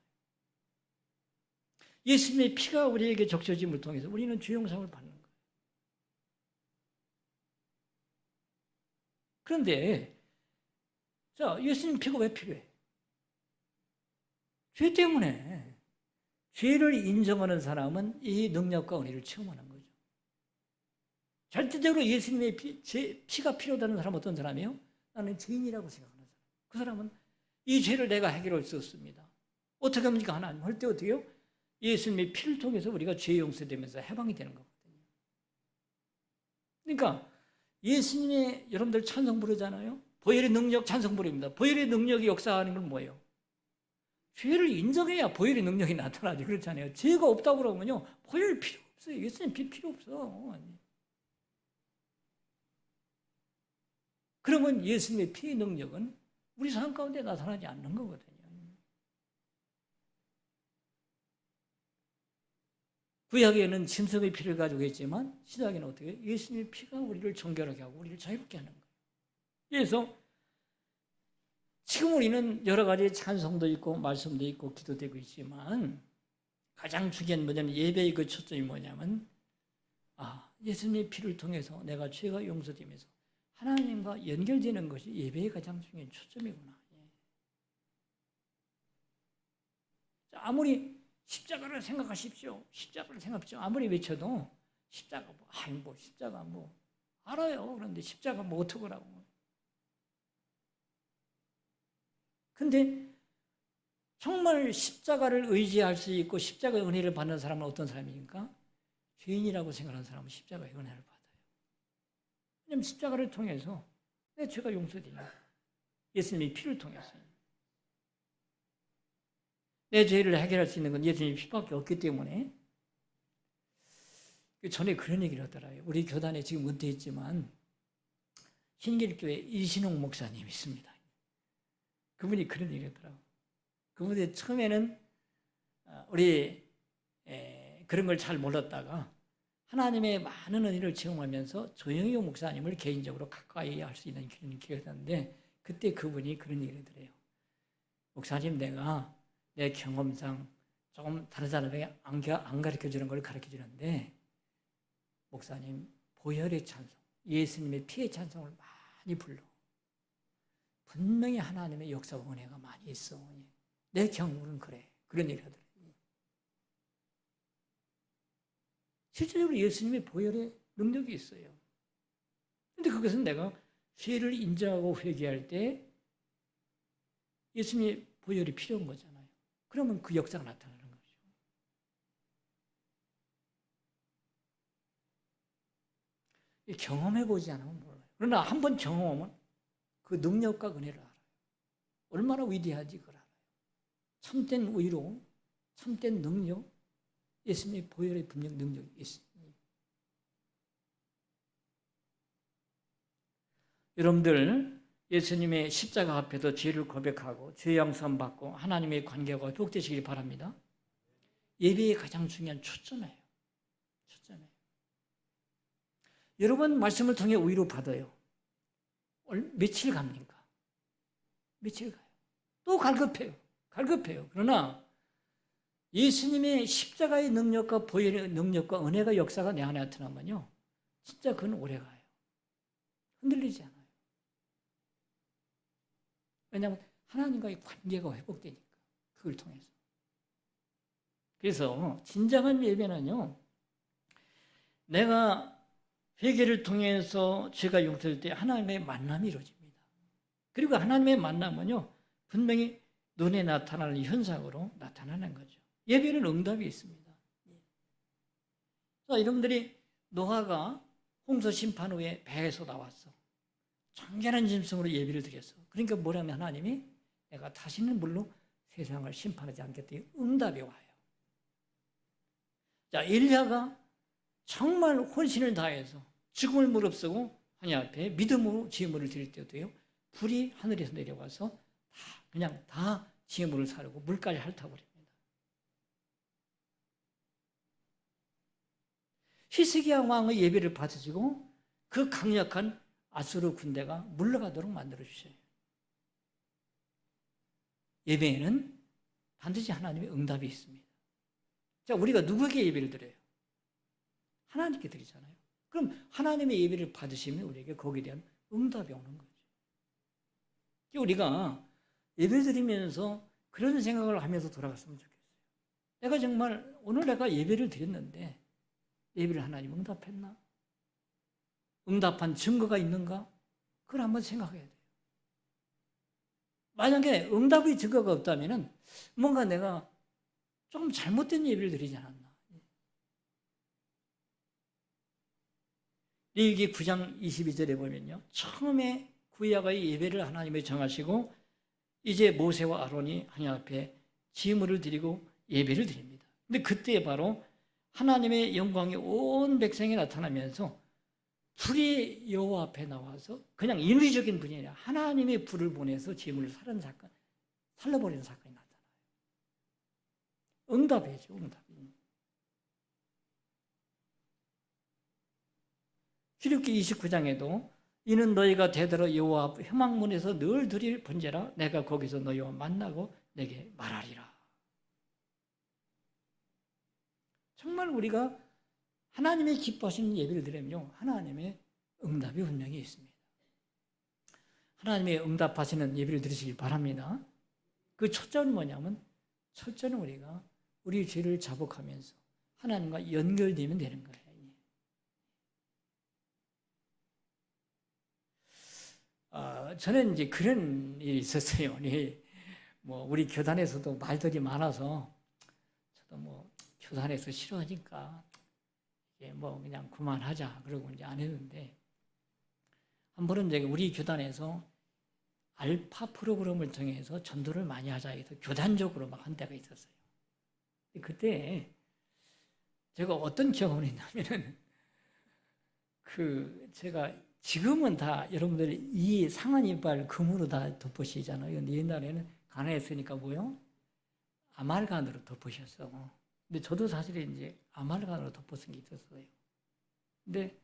예수님의 피가 우리에게 적셔짐을 통해서 우리는 죄 용서를 받는 거예요. 그런데 자, 예수님 피가 왜 필요해? 죄 때문에. 죄를 인정하는 사람은 이 능력과 은혜를 체험하는 거죠. 절대적으로 예수님의 피가 필요하다는 사람은 어떤 사람이에요? 나는 죄인이라고 생각하는 사람. 그 사람은 이 죄를 내가 해결할 수 없습니다. 어떻게 합니까? 하나님 할 때 어떻게 해요? 예수님의 피를 통해서 우리가 죄 용서되면서 해방이 되는 거거든요. 그러니까 예수님의 여러분들 찬송 부르잖아요. 보혈의 능력 찬송 부릅니다. 보혈의 능력이 역사하는 건 뭐예요? 죄를 인정해야 보혈의 능력이 나타나지. 그렇잖아요. 죄가 없다고 그러면요, 보혈 필요 없어요. 예수님 피 필요 없어. 그러면 예수님의 피의 능력은 우리 삶 가운데 나타나지 않는 거거든요. 구약에는 짐승의 피를 가지고 있지만 신약에는 어떻게 해요? 예수님의 피가 우리를 정결하게 하고 우리를 자유롭게 하는 거예요. 그래서 지금 우리는 여러 가지 찬송도 있고 말씀도 있고 기도되고 있지만 가장 중요한 뭐냐면 예배의 그 초점이 뭐냐면 예수님의 피를 통해서 내가 죄가 용서되면서 하나님과 연결되는 것이 예배의 가장 중요한 초점이구나. 아무리 십자가를 생각하십시오. 십자가를 생각하십시오. 아무리 외쳐도 십자가 십자가 알아요. 그런데 십자가 어떡하라고. 근데 정말 십자가를 의지할 수 있고 십자가의 은혜를 받는 사람은 어떤 사람입니까? 죄인이라고 생각하는 사람은 십자가의 은혜를 받아요. 왜냐하면 십자가를 통해서 내 죄가 용서돼요. 예수님의 피를 통해서요. 내 죄를 해결할 수 있는 건 예수님의 피밖에 없기 때문에 전에 그런 얘기를 하더라고요. 우리 교단에 지금 은퇴했지만 신길교회 이신홍 목사님이 있습니다. 그분이 그런 얘기를 하더라고요. 그분이 처음에는 우리 그런 걸 잘 몰랐다가 하나님의 많은 은혜를 체험하면서 조영희 목사님을 개인적으로 가까이 할 수 있는 그런 기회가 있는데 그때 그분이 그런 얘기를 하더래요. 목사님, 내가 내 경험상 조금 다른 사람에게 안 가르쳐주는 걸 가르쳐주는데 목사님, 보혈의 찬송, 예수님의 피의 찬송을 많이 불러. 분명히 하나님의 역사와 은혜가 많이 있어. 내 경험은 그래. 그런 얘기를 하더래요. 실제적으로 예수님의 보혈의 능력이 있어요. 그런데 그것은 내가 죄를 인정하고 회개할 때 예수님의 보혈이 필요한 거잖아요. 그러면 그 역사가 나타나는 거죠. 경험해보지 않으면 몰라요. 그러나 한번 경험하면 그 능력과 은혜를 알아요. 얼마나 위대하지 그걸 알아요. 참된 의로, 참된 능력, 예수님의 보혈의 분명 능력이 있습니다. 여러분들 예수님의 십자가 앞에서 죄를 고백하고 죄 양선 받고 하나님의 관계가 회복되시길 바랍니다. 예배의 가장 중요한 초점이에요. 여러분 말씀을 통해 위로 받아요. 며칠 갑니까? 며칠 가요. 또 갈급해요. 그러나 예수님의 십자가의 능력과 보혈의 능력과 은혜가 역사가 내 안에 나타나면요. 진짜 그건 오래 가요. 흔들리지 않아요. 왜냐하면 하나님과의 관계가 회복되니까. 그걸 통해서. 그래서 진정한 예배는요. 내가 회개를 통해서 죄가 용서될 때 하나님의 만남이 이루어집니다. 그리고 하나님의 만남은요. 분명히 눈에 나타나는 현상으로 나타나는 거죠. 예배는 응답이 있습니다. 자, 여러분들이 노아가 홍수 심판 후에 배에서 나왔어. 청결한 짐승으로 예배를 드렸어. 그러니까 뭐라면 하나님이 내가 다시는 물로 세상을 심판하지 않겠다. 응답이 와요. 자, 엘리야가 정말 혼신을 다해서 죽음을 무릅쓰고 하나님 앞에 믿음으로 제물을 드릴 때도요. 불이 하늘에서 내려와서 다 제물을 사르고 물까지 핥아버립니다. 히스기야 왕의 예배를 받으시고 그 강력한 아수르 군대가 물러가도록 만들어주셔요. 예배에는 반드시 하나님의 응답이 있습니다. 자, 우리가 누구에게 예배를 드려요? 하나님께 드리잖아요. 그럼 하나님의 예배를 받으시면 우리에게 거기에 대한 응답이 오는 거죠. 우리가 예배 드리면서 그런 생각을 하면서 돌아갔으면 좋겠어요. 내가 정말 오늘 내가 예배를 드렸는데 예배를 하나님 응답했나? 응답한 증거가 있는가? 그걸 한번 생각해야 돼요. 만약에 응답의 증거가 없다면 뭔가 내가 조금 잘못된 예배를 드리지 않았나? 레위기 9장 22절에 보면요. 처음에 구약의 예배를 하나님이 정하시고 이제 모세와 아론이 하나님 앞에 제물을 드리고 예배를 드립니다. 근데 그때 바로 하나님의 영광이 온 백성에 나타나면서 불이 여호와 앞에 나와서 그냥 인위적인 분이 아니라 하나님의 불을 보내서 제물을 살려버리는 사건이 나타나요. 응답이죠, 응답이. 출애굽기 29장에도 이는 너희가 대대로 여호와 앞 회막문에서 늘 드릴 번제라 내가 거기서 너희와 만나고 내게 말하리라. 정말 우리가 하나님의 기뻐하시는 예배를 드리면요, 하나님의 응답이 분명히 있습니다. 하나님의 응답하시는 예배를 드리시길 바랍니다. 그 첫째는 뭐냐면, 첫째는 우리가 우리 죄를 자복하면서 하나님과 연결되면 되는 거예요. 저는 이제 그런 일이 있었어요. 우리 교단에서도 말들이 많아서 저도 교단에서 싫어하니까 그냥 그만하자 그러고 이제 안 했는데, 한 번은 이제 우리 교단에서 알파 프로그램을 통해서 전도를 많이 하자 해서 교단적으로 막 한 때가 있었어요. 그때 제가 어떤 경험을 했냐면은, 제가 지금은 다 여러분들이 이 상한 이빨 금으로 다 덮으시잖아요. 근데 옛날에는 가난했으니까 아말간으로 덮으셨어. 근데 저도 사실 이제 아말간으로 덮었은 게 있었어요. 근데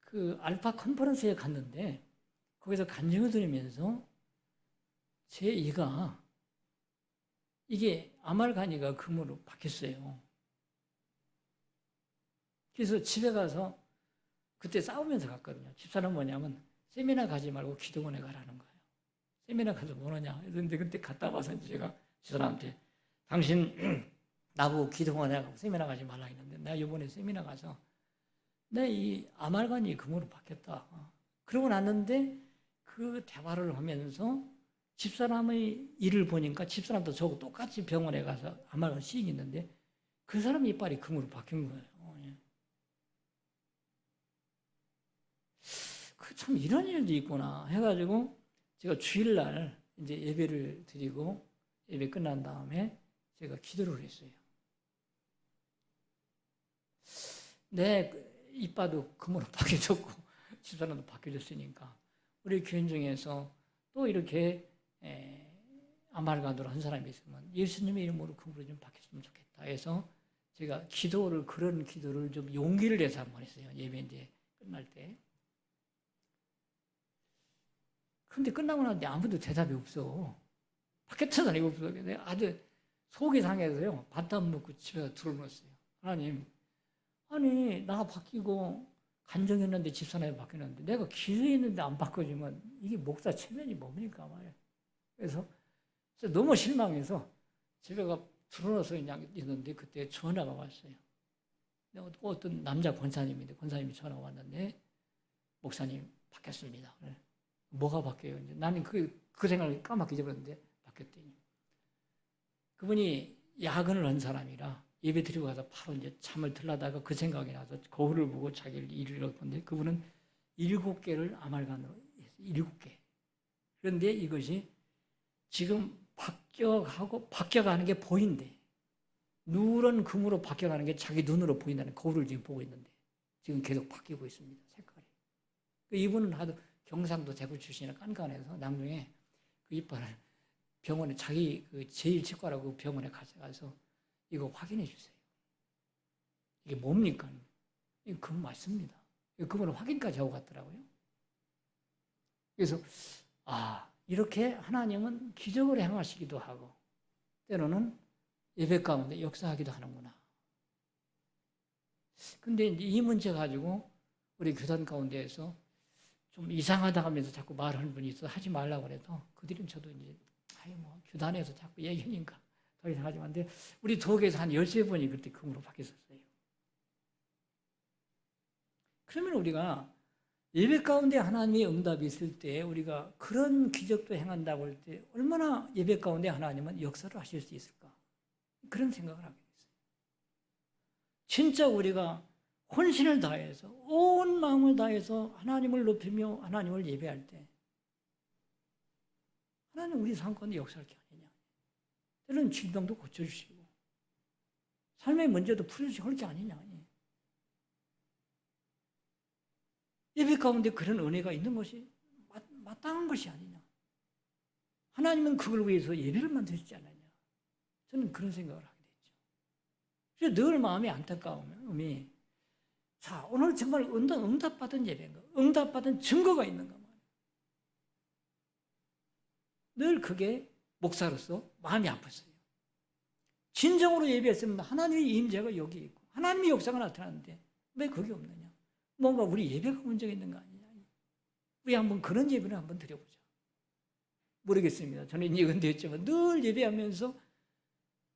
그 알파 컨퍼런스에 갔는데, 거기서 간증을 들으면서 제 이가, 이게 아말가니가 금으로 바뀌었어요. 그래서 집에 가서 그때 싸우면서 갔거든요. 집사람 뭐냐면, 세미나 가지 말고 기도원에 가라는 거예요. 세미나 가서 뭐 하냐. 그런데 그때 갔다 와서 제가 집사람한테, 당신 나보고 기도원에 가고 세미나 가지 말라 했는데, 내가 이번에 세미나 가서 내 이 아말간이 금으로 바뀌었다. 그러고 났는데 그 대화를 하면서 집사람의 일을 보니까 집사람도 저하고 똑같이 병원에 가서 아말간 시익이 있는데 그 사람 이빨이 금으로 바뀐 거예요. 참 이런 일도 있구나 해가지고 제가 주일날 이제 예배를 드리고 예배 끝난 다음에 제가 기도를 했어요. 내 이빨도 금으로 바뀌어졌고 집사람도 바뀌어졌으니까 우리 교인 중에서 또 이렇게 아말간으로 한 사람이 있으면 예수님의 이름으로 금으로 좀 바뀌었으면 좋겠다 해서 제가 그런 기도를 좀 용기를 내서 한번 했어요. 예배 이제 끝날 때. 근데 끝나고 나는데 아무도 대답이 없어. 바뀌었던 사람이 없어. 내가 아주 속이 상해서요. 밥도 먹고 집에 가서 들어놓았어요. 하나님, 아니 나 바뀌고 간증했는데 집사람이 바뀌었는데 내가 기도했는데 안 바꿔주면 이게 목사 체면이 뭡니까 말이야. 그래서 너무 실망해서 집에 가 들어놓아서 그냥 있는데 그때 전화가 왔어요. 어떤 남자 권사님인데 권사님이 전화가 왔는데 목사님 바뀌었습니다. 뭐가 바뀌어요? 나는 그 생각을 까맣게 잊어버렸는데 바뀌었더니 그분이 야근을 한 사람이라 예배 드리고 가서 바로 이제 잠을 들라다가 그 생각이 나서 거울을 보고 자기를 일을 잃었는데 그분은 7개를 아말간으로 했어요. 7개. 그런데 이것이 지금 바뀌어가는 게 보인대. 누런 금으로 바뀌어가는 게 자기 눈으로 보인다는 거울을 지금 보고 있는데 지금 계속 바뀌고 있습니다. 색깔이. 이분은 하도 경상도 대구 출신이라 깐깐해서 나중에 그 이빨을 병원에 자기 제1치과라고 병원에 가서 이거 확인해 주세요. 이게 뭡니까? 이거 금 맞습니다. 그분은 확인까지 하고 갔더라고요. 그래서 이렇게 하나님은 기적을 행하시기도 하고 때로는 예배 가운데 역사하기도 하는구나. 근데 이 문제 가지고 우리 교단 가운데에서 좀 이상하다 하면서 자꾸 말하는 분이 있어서 하지 말라고 그래도 그들은 저도 이제 교단에서 자꾸 얘기하니까 더 이상 하지 마는데 우리 도교에서 한 13번이 그때 금으로 바뀌었어요. 그러면 우리가 예배 가운데 하나님의 응답이 있을 때 우리가 그런 기적도 행한다고 할 때 얼마나 예배 가운데 하나님은 역사를 하실 수 있을까? 그런 생각을 하게 됐어요. 진짜 우리가 혼신을 다해서 온 마음을 다해서 하나님을 높이며 하나님을 예배할 때 하나님 우리 삶 가운데 역사할 게 아니냐. 때로는 질병도 고쳐주시고 삶의 문제도 풀어주시고 할 게 아니냐. 예배 가운데 그런 은혜가 있는 것이 마땅한 것이 아니냐. 하나님은 그걸 위해서 예배를 만드시지 않았냐. 저는 그런 생각을 하게 됐죠. 그래서 늘 마음이 안타까움이 자, 오늘 정말 응답받은 예배인가? 응답받은 증거가 있는가 말이에요. 늘 그게 목사로서 마음이 아팠어요. 진정으로 예배했으면 하나님의 임재가 여기 있고 하나님의 역사가 나타나는데 왜 거기 없느냐? 뭔가 우리 예배가 문제가 있는 거 아니냐? 우리 한번 그런 예배를 한번 드려보자. 모르겠습니다. 저는 예언되었지만 늘 예배하면서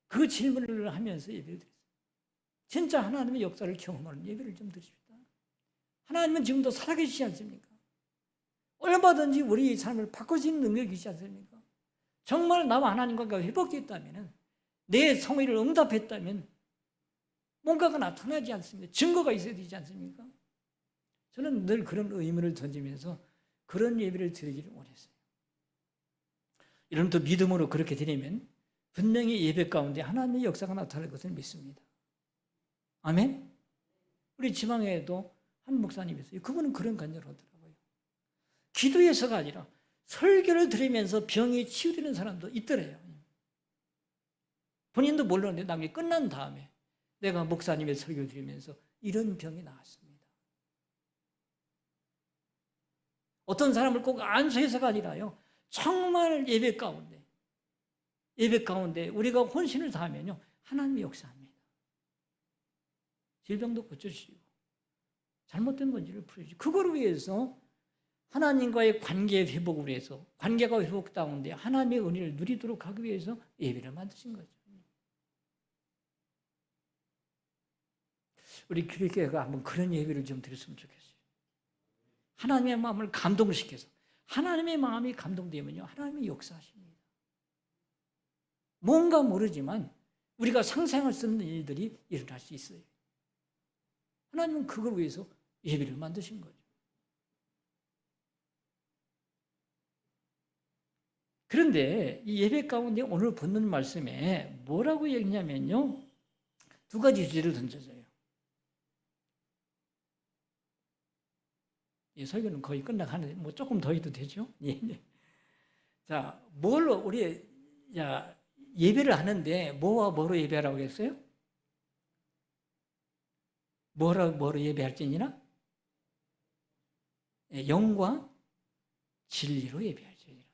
그 질문을 하면서 예배를 드렸어요. 진짜 하나님의 역사를 경험하는 예배를 좀 드립시다. 하나님은 지금도 살아계시지 않습니까? 얼마든지 우리 삶을 바꿀 수 있는 능력이 있지 않습니까? 정말 나와 하나님과 회복됐다면, 내 성의를 응답했다면 뭔가가 나타나지 않습니까? 증거가 있어야 되지 않습니까? 저는 늘 그런 의문을 던지면서 그런 예배를 드리기를 원했어요. 여러분도 믿음으로 그렇게 드리면 분명히 예배 가운데 하나님의 역사가 나타날 것을 믿습니다. 아멘? 우리 지방에도 한 목사님이 있어요. 그분은 그런 간절을 하더라고요. 기도해서가 아니라 설교를 들으면서 병이 치유되는 사람도 있더래요. 본인도 몰랐는데 나중에 끝난 다음에 내가 목사님의 설교를 들으면서 이런 병이 나왔습니다. 어떤 사람을 꼭 안수해서가 아니라요. 정말 예배 가운데 우리가 혼신을 다하면요. 하나님이 역사합니다. 질병도 고쳐주시고 잘못된 건지를 풀어주시고 그걸 위해서 하나님과의 관계 회복을 위해서 관계가 회복 가운데 하나님의 은혜를 누리도록 하기 위해서 예배를 만드신 거죠. 우리 교회가 한번 그런 예배를 좀 드렸으면 좋겠어요. 하나님의 마음을 감동시켜서 하나님의 마음이 감동되면요. 하나님이 역사하십니다. 뭔가 모르지만 우리가 상상할 수 없는 일들이 일어날 수 있어요. 하나님은 그걸 위해서 예배를 만드신 거죠. 그런데 이 예배 가운데 오늘 본문 말씀에 뭐라고 얘기냐면요. 두 가지 주제를 던져줘요. 이 설교는 거의 끝나가는데 뭐 조금 더 해도 되죠? 예. 자, 뭘로 우리 예배를 하는데 뭐와 뭐로 예배하라고 했어요? 뭐로 예배할지니라? 영과 진리로 예배할지니라.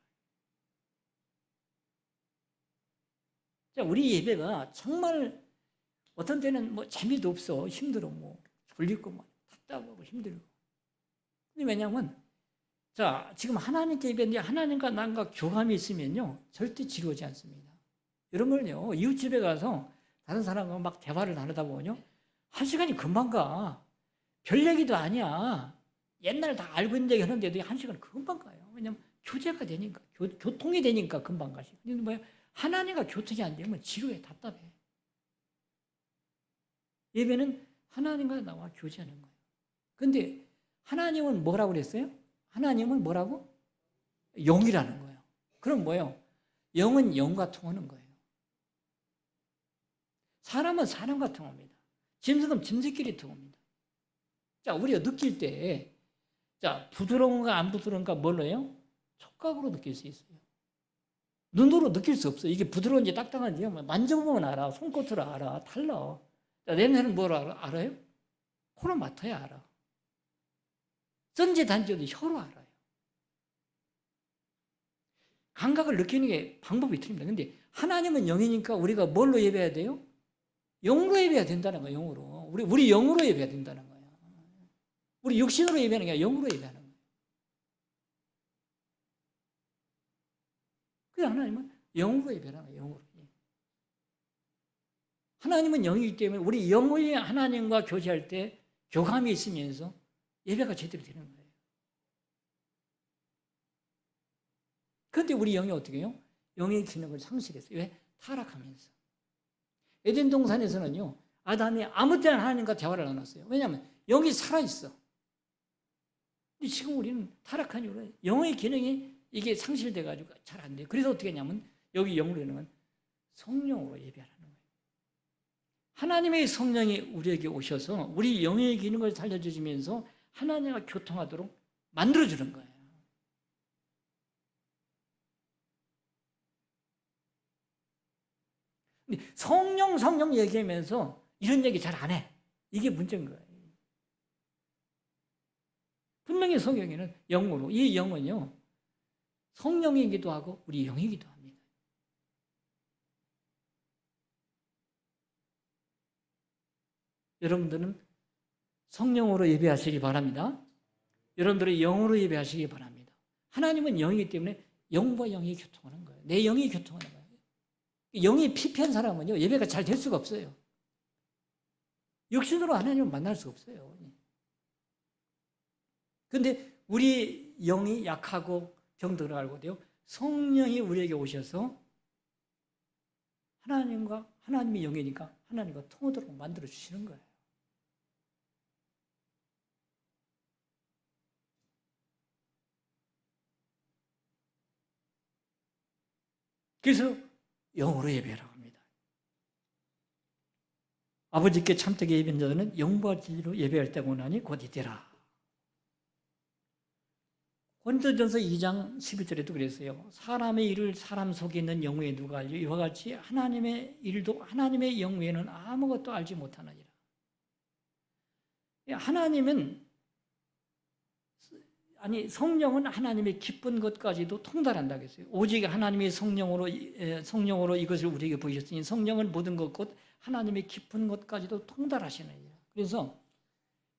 자, 우리 예배가 정말 어떤 때는 뭐 재미도 없어, 힘들어, 뭐 졸리고 뭐 답답하고 힘들고. 왜냐하면 지금 하나님께 예배하는데 하나님과 나과 교감이 있으면요 절대 지루하지 않습니다. 여러분요 이웃집에 가서 다른 사람과 막 대화를 나누다 보면요 1시간이 금방 가. 별 얘기도 아니야. 옛날 다 알고 있는 얘기 하는데도 1시간 금방 가요. 왜냐하면 교제가 되니까 교통이 되니까 금방 가시고. 근데 뭐예요? 하나님과 교통이 안 되면 지루해, 답답해. 예배는 하나님과 나와 교제하는 거예요. 그런데 하나님은 뭐라고 그랬어요? 하나님은 뭐라고? 영이라는 거예요. 그럼 뭐예요? 영은 영과 통하는 거예요. 사람은 사람과 통합니다. 짐승은 짐승끼리 통합니다. 자, 우리가 느낄 때, 부드러운가 안 부드러운가 뭘로 해요? 촉각으로 느낄 수 있어요. 눈으로 느낄 수 없어요. 이게 부드러운지 딱딱한지 만져보면 알아. 손끝으로 알아. 달라. 냄새는 뭘 알아요? 코로 맡아야 알아. 쩐지 단지도 혀로 알아요. 감각을 느끼는 게 방법이 틀립니다. 근데 하나님은 영이니까 우리가 뭘로 예배해야 돼요? 영으로 예배해야 된다는 거예요. 영으로. 우리 영으로 예배해야 된다는 거예요. 우리 육신으로 예배하는 게 아니라 영으로 예배하는 거예요. 그래서 하나님은 영으로 예배하는 거예요. 영으로. 하나님은 영이기 때문에 우리 영의 하나님과 교제할 때 교감이 있으면서 예배가 제대로 되는 거예요. 그런데 우리 영이 어떻게 해요? 영의 기능을 상실했어요. 왜? 타락하면서. 에덴 동산에서는요. 아담이 아무 때나 하나님과 대화를 안 했어요. 왜냐하면 영이 살아있어. 근데 지금 우리는 타락한 이후로 영의 기능이 이게 상실돼가지고 잘 안 돼요. 그래서 어떻게 하냐면 여기 영으로 하는 건 성령으로 예배하는 거예요. 하나님의 성령이 우리에게 오셔서 우리 영의 기능을 살려주시면서 하나님과 교통하도록 만들어주는 거예요. 근데 성령 얘기하면서 이런 얘기 잘 안 해. 이게 문제인 거예요. 분명히 성경에는 영으로, 이 영은요, 성령이기도 하고 우리 영이기도 합니다. 여러분들은 성령으로 예배하시기 바랍니다. 여러분들은 영으로 예배하시기 바랍니다. 하나님은 영이기 때문에 영과 영이 교통하는 거예요. 내 영이 교통하는 거예요. 영이 피폐한 사람은요, 예배가 잘 될 수가 없어요. 육신으로 하나님을 만날 수 없어요. 그런데 우리 영이 약하고 병들어 알고 돼요. 성령이 우리에게 오셔서 하나님의 영이니까 하나님과 통하도록 만들어 주시는 거예요. 그래서 영으로 예배하라고 합니다. 아버지께 참되게 예배한 자들은 영과 진리로 예배할 때가 오나니 곧 이때라. 고린도전서 2장 11절에도 그랬어요. 사람의 일을 사람 속에 있는 영 외에 누가 알죠? 이와 같이 하나님의 일도 하나님의 영 외에는 아무것도 알지 못하느니라. 성령은 하나님의 기쁜 것까지도 통달한다고 했어요. 오직 하나님의 성령으로 이것을 우리에게 보이셨으니 성령은 모든 것 곧 하나님의 깊은 것까지도 통달하시느니라. 그래서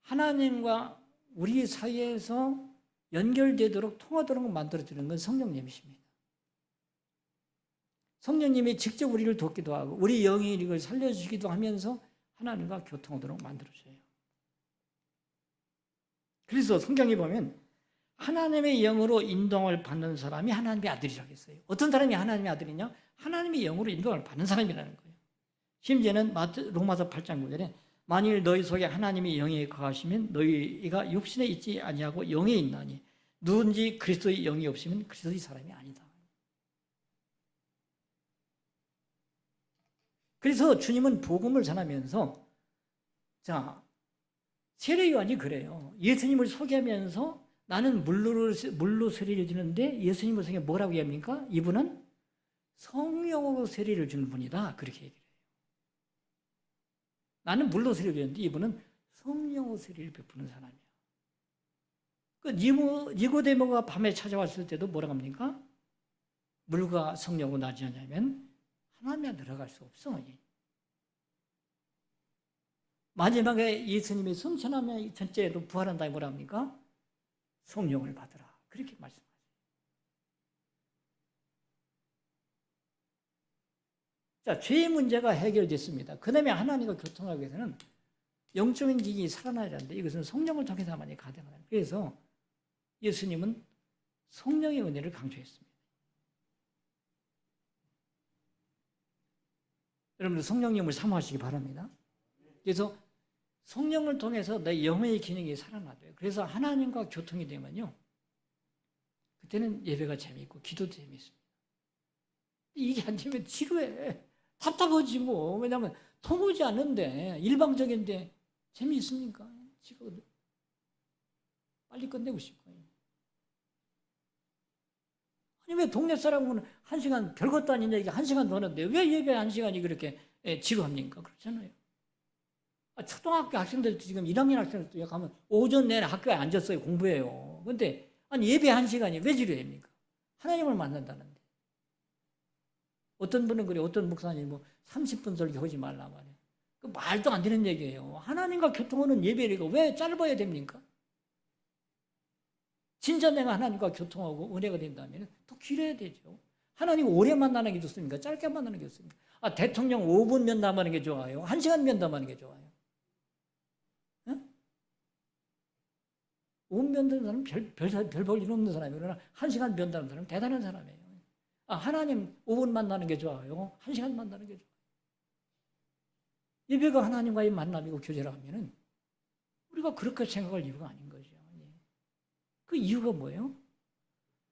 하나님과 우리 사이에서 연결되도록 통하도록 만들어주는 건 성령님이십니다. 성령님이 직접 우리를 돕기도 하고 우리 영이 이걸 살려주기도 하면서 하나님과 교통하도록 만들어줘요. 그래서 성경에 보면 하나님의 영으로 인도를 받는 사람이 하나님의 아들이라고 했어요. 어떤 사람이 하나님의 아들이냐? 하나님의 영으로 인도를 받는 사람이라는 거예요. 심지어는 로마서 8장 9절에 만일 너희 속에 하나님의 영이 거하시면 너희가 육신에 있지 아니하고 영에 있나니 누군지 그리스도의 영이 없으면 그리스도의 사람이 아니다. 그래서 주님은 복음을 전하면서 세례요한이 그래요. 예수님을 소개하면서 나는 물로 세례를 주는데 예수님을 소개 뭐라고 얘기합니까? 이분은 성령으로 세례를 주는 분이다. 그렇게 얘기해요. 나는 물로 세례를 주는데 이분은 성령으로 세례를 베푸는 사람이야. 니고데모가 밤에 찾아왔을 때도 뭐라고 합니까? 물과 성령으로 나지 않냐면 하나님에 들어갈 수 없어. 마지막에 예수님이 성천하며 전체에도 부활한다 뭐라 합니까? 성령을 받으라. 그렇게 말씀하세요. 자, 죄의 문제가 해결됐습니다. 그 다음에 하나님과 교통하기 위해서는 영적인 기능이 살아나야 하는데 이것은 성령을 통해서만이 가능하다. 그래서 예수님은 성령의 은혜를 강조했습니다. 여러분들 성령님을 사모하시기 바랍니다. 그래서 성령을 통해서 내 영의 기능이 살아나줘요. 그래서 하나님과 교통이 되면요. 그때는 예배가 재미있고 기도도 재미있습니다. 이게 안 되면 지루해. 답답하지 뭐. 왜냐하면 통하지 않는데 일방적인데 재미있습니까? 지루하거든. 빨리 끝내고 싶어요. 아니 왜 동네 사람은 1시간 별것도 아닌 얘기 1시간 더 하는데 왜 예배 1시간이 그렇게 지루합니까? 그렇잖아요. 초등학교 학생들 지금 1학년 학생들 가면 오전 내내 학교에 앉았어요. 공부해요. 그런데 아니 예배 1시간이 왜 지루합니까? 하나님을 만난다는데. 어떤 분은 그래, 어떤 목사님 뭐 30분 설교하지 말라 말이에요. 그 말도 안 되는 얘기예요. 하나님과 교통하는 예배가 왜 짧아야 됩니까? 진짜 내가 하나님과 교통하고 은혜가 된다면 더 길어야 되죠. 하나님 오래 만나는 게 좋습니까? 짧게 만나는 게 좋습니까? 대통령 5분 면담하는 게 좋아요? 1시간 면담하는 게 좋아요? 5분 면담하는 사람 별 볼 일 없는 사람이에요. 그러나 1시간 면담하는 사람은 대단한 사람이에요. 하나님 5분 만나는 게 좋아요? 1시간 만나는 게 좋아요? 예배가 하나님과의 만남이고 교제라 하면은 우리가 그렇게 생각할 이유가 아닌 거죠. 그 이유가 뭐예요?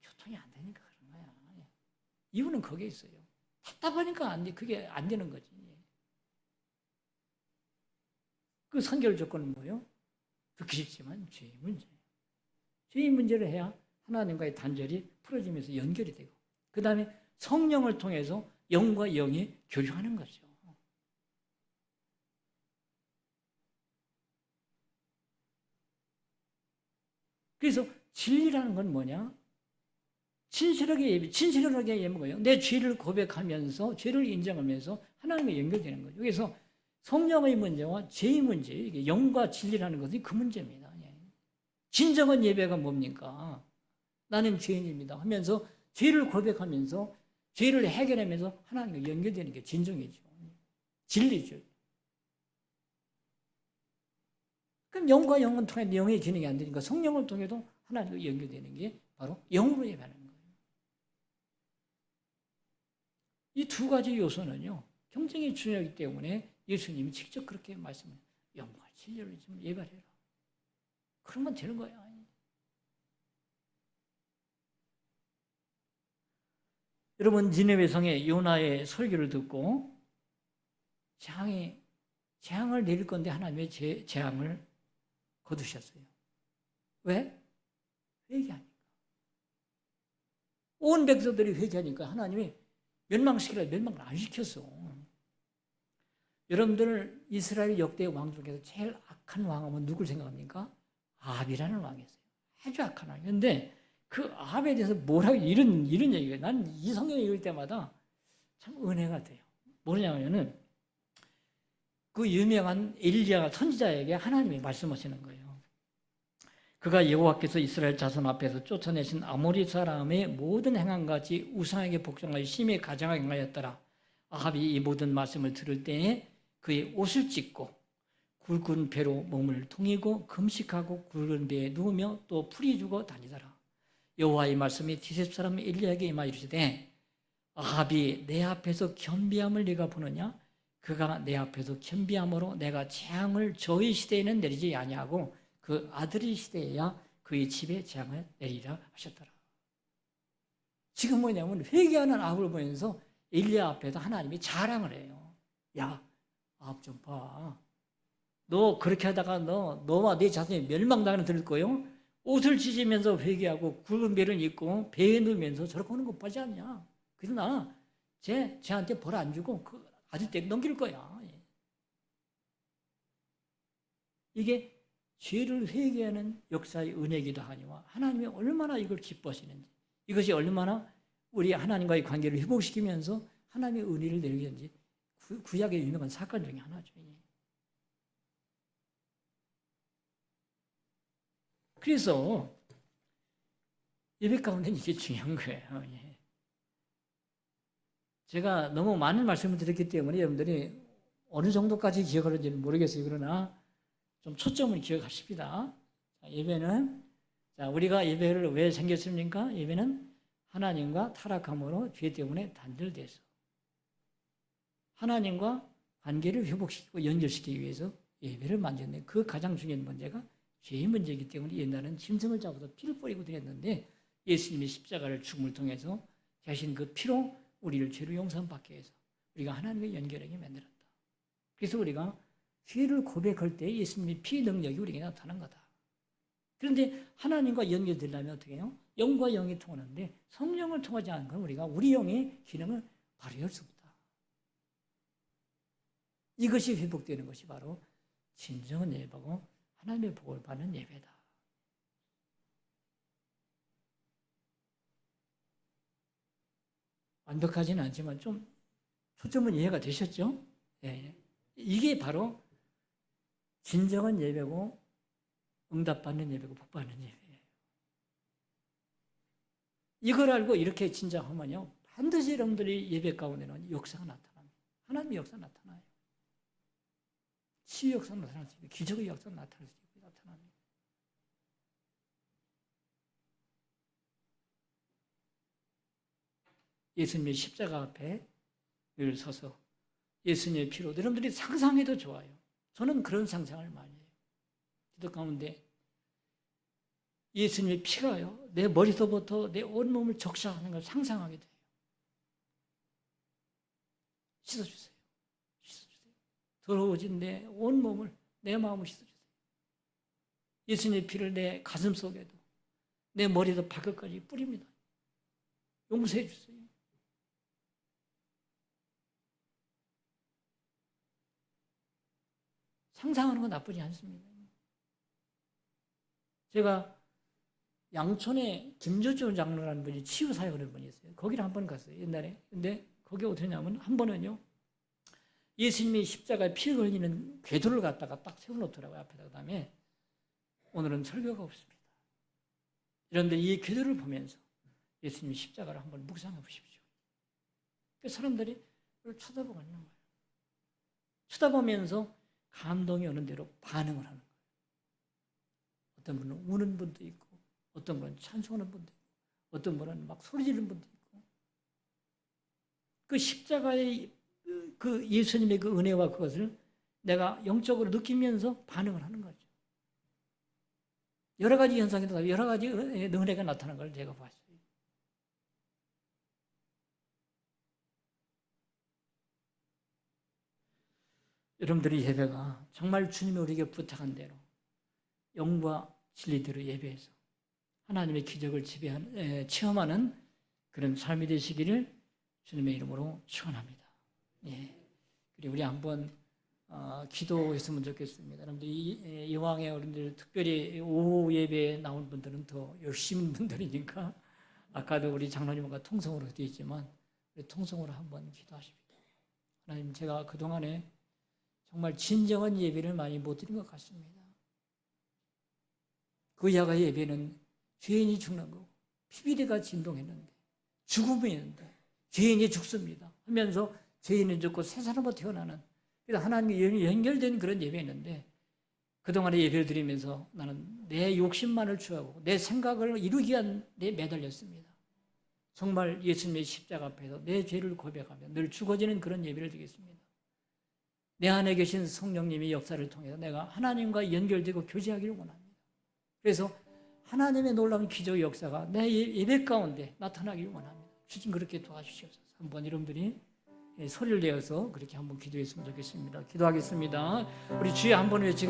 교통이 안 되니까 그런 거야. 이유는 거기에 있어요. 답답하니까 그게 안 되는 거지. 그 선결 조건은 뭐예요? 듣기 쉽지만 죄의 문제. 죄의 문제를 해야 하나님과의 단절이 풀어지면서 연결이 되고 그 다음에 성령을 통해서 영과 영이 교류하는 거죠. 그래서 진리라는 건 뭐냐? 진실하게 예배는 뭐예요? 내 죄를 고백하면서 죄를 인정하면서 하나님과 연결되는 거죠. 그래서 성령의 문제와 죄의 문제, 이게 영과 진리라는 것이 그 문제입니다. 예. 진정한 예배가 뭡니까? 나는 죄인입니다 하면서 죄를 고백하면서 죄를 해결하면서 하나님과 연결되는 게 진정이죠. 진리죠. 그럼 영과 영은 통해 영의 기능이 안 되니까 성령을 통해도 하나님과 연결되는 게 바로 영으로 예배하는 거예요. 이 두 가지 요소는요, 경쟁이 중요하기 때문에 예수님이 직접 그렇게 말씀해요. 영과 진리로 좀 예배해라. 그러면 되는 거야. 여러분, 니네웨 성에 요나의 설교를 듣고 재앙을 내릴 건데 하나님의 재앙을 거두셨어요. 왜? 회개하니까. 온 백성들이 회개하니까 하나님이 멸망시키라 멸망을 안 시켰어. 여러분들 이스라엘 역대 왕 중에서 제일 악한 왕은 누굴 생각합니까? 아합이라는 왕이었어요. 아주 악한 왕. 그런데 그 아합에 대해서 뭐라고 이런 얘기가 난 이 성경 읽을 때마다 참 은혜가 돼요. 뭐냐면은 그 유명한 엘리야 선지자에게 하나님이 말씀하시는 거예요. 그가 여호와께서 이스라엘 자손 앞에서 쫓아내신 아모리 사람의 모든 행함같이 우상에게 복종하여 심히 가장하게 행하였더라. 아합이 이 모든 말씀을 들을 때에 그의 옷을 찢고 굵은 배로 몸을 통이고 금식하고 굵은 배에 누우며 또 풀이 주고 다니더라. 여호와의 말씀이 디셉 사람 엘리야에게 임하 이르시되 아합이 내 앞에서 겸비함을 네가 보느냐? 그가 내 앞에서 겸비함으로 내가 재앙을 저의 시대에는 내리지 아니하고 그 아들의 시대에야 그의 집에 재앙을 내리라 하셨더라. 지금 뭐냐면 회개하는 아합을 보면서 엘리야 앞에서 하나님이 자랑을 해요. 야, 아합 좀 봐. 너 그렇게 하다가 너와 네 자손이 멸망당하는 들을 거요. 옷을 찢으면서 회개하고 굵은 배를 입고 배에 누우면서 저렇게 하는 거 보지 않냐. 그러나 쟤한테 벌 안 주고 그 아들 때 넘길 거야. 이게 죄를 회개하는 역사의 은혜이기도 하니와 하나님이 얼마나 이걸 기뻐하시는지, 이것이 얼마나 우리 하나님과의 관계를 회복시키면서 하나님의 은혜를 내리는지 구약의 유명한 사건 중에 하나죠. 그래서 예배 가운데는 이게 중요한 거예요. 제가 너무 많은 말씀을 드렸기 때문에 여러분들이 어느 정도까지 기억하는지는 모르겠어요. 그러나 좀 초점을 기억하십시다. 예배는, 우리가 예배를 왜 생겼습니까? 예배는 하나님과 타락함으로 죄 때문에 단절돼서 하나님과 관계를 회복시키고 연결시키기 위해서 예배를 만졌는데 그 가장 중요한 문제가 죄의 문제이기 때문에 옛날에는 짐승을 잡아서 피를 뿌리고 드렸는데 예수님이 십자가를 죽음을 통해서 대신 그 피로 우리를 죄로 용서받게 해서 우리가 하나님과 연결하게 만들었다. 그래서 우리가 죄를 고백할 때 예수님의 피 능력이 우리에게 나타난 거다. 그런데 하나님과 연결되려면 어떻게 해요? 영과 영이 통하는데 성령을 통하지 않은 건 우리가 우리 영의 기능을 발휘할 수 없다. 이것이 회복되는 것이 바로 진정한 예배고 하나님의 복을 받는 예배다. 완벽하지는 않지만 좀 초점은 이해가 되셨죠? 예. 이게 바로 진정한 예배고 응답받는 예배고 복받는 예배예요. 이걸 알고 이렇게 진정하면요 반드시 여러분들이 예배 가운데는 역사가 나타납니다. 하나님의 역사가 나타나요. 치유 역사가 나타날 수 있고 기적의 역사가 나타날 수 있고 나타납니다. 예수님의 십자가 앞에 늘 서서 예수님의 피로 여러분들이 상상해도 좋아요. 저는 그런 상상을 많이 해요. 기도 가운데 예수님의 피가요 내 머리서부터 내 온몸을 적셔하는 걸 상상하게 돼요. 씻어주세요. 씻어주세요. 더러워진 내 온몸을 내 마음을 씻어주세요. 예수님의 피를 내 가슴 속에도 내 머리에서 발끝까지 뿌립니다. 용서해 주세요. 상상하는 건 나쁘지 않습니다. 제가 양촌에 김조준 장로라는 분이 치유사역을 하는 분이 있어요. 거기를 한 번 갔어요, 옛날에. 근데 거기 어떠냐면 한 번은요, 예수님이 십자가에 피 흘리는 궤도를 갖다가 딱 세워놓더라고요. 앞에다. 그다음에 오늘은 설교가 없습니다. 여러분들 이 궤도를 보면서 예수님 십자가를 한번 묵상해 보십시오. 그 사람들이 그걸 쳐다보고 있는 거예요. 쳐다보면서 감동이 오는 대로 반응을 하는 거예요. 어떤 분은 우는 분도 있고, 어떤 분은 찬송하는 분도 있고, 어떤 분은 막 소리 지르는 분도 있고. 그 십자가의 그 예수님의 그 은혜와 그것을 내가 영적으로 느끼면서 반응을 하는 거죠. 여러 가지 현상이 나타나고 여러 가지 은혜가 나타나는 걸 제가 봤어요. 여러분들의 예배가 정말 주님이 우리에게 부탁한 대로 영과 진리대로 예배해서 하나님의 기적을 체험하는 그런 삶이 되시기를 주님의 이름으로 축원합니다. 예. 그리고 우리 한번 기도했으면 좋겠습니다. 여러분들 이왕에 어른들 특별히 오후 예배에 나온 분들은 더 열심인 분들이니까 아까도 우리 장로님과 통성으로 되어 있지만 우리 통성으로 한번 기도하십니다. 하나님, 제가 그동안에 정말 진정한 예배를 많이 못 드린 것 같습니다. 그 야가 예배는 죄인이 죽는 거고 피비리가 진동했는데 죽음이 있는데 죄인이 죽습니다 하면서 죄인은 죽고 새 사람으로 태어나는, 그래서 하나님이 연결된 그런 예배였는데 그동안에 예배를 드리면서 나는 내 욕심만을 추구하고 내 생각을 이루기 위한 데 매달렸습니다. 정말 예수님의 십자가 앞에서 내 죄를 고백하며 늘 죽어지는 그런 예배를 드리겠습니다. 내 안에 계신 성령님의 역사를 통해서 내가 하나님과 연결되고 교제하기를 원합니다. 그래서 하나님의 놀라운 기적의 역사가 내 예배 가운데 나타나기를 원합니다. 주님 그렇게 도와주시옵소서. 한번 여러분들이 소리를 내어서 그렇게 한번 기도했으면 좋겠습니다. 기도하겠습니다. 우리 주여 한번 외치고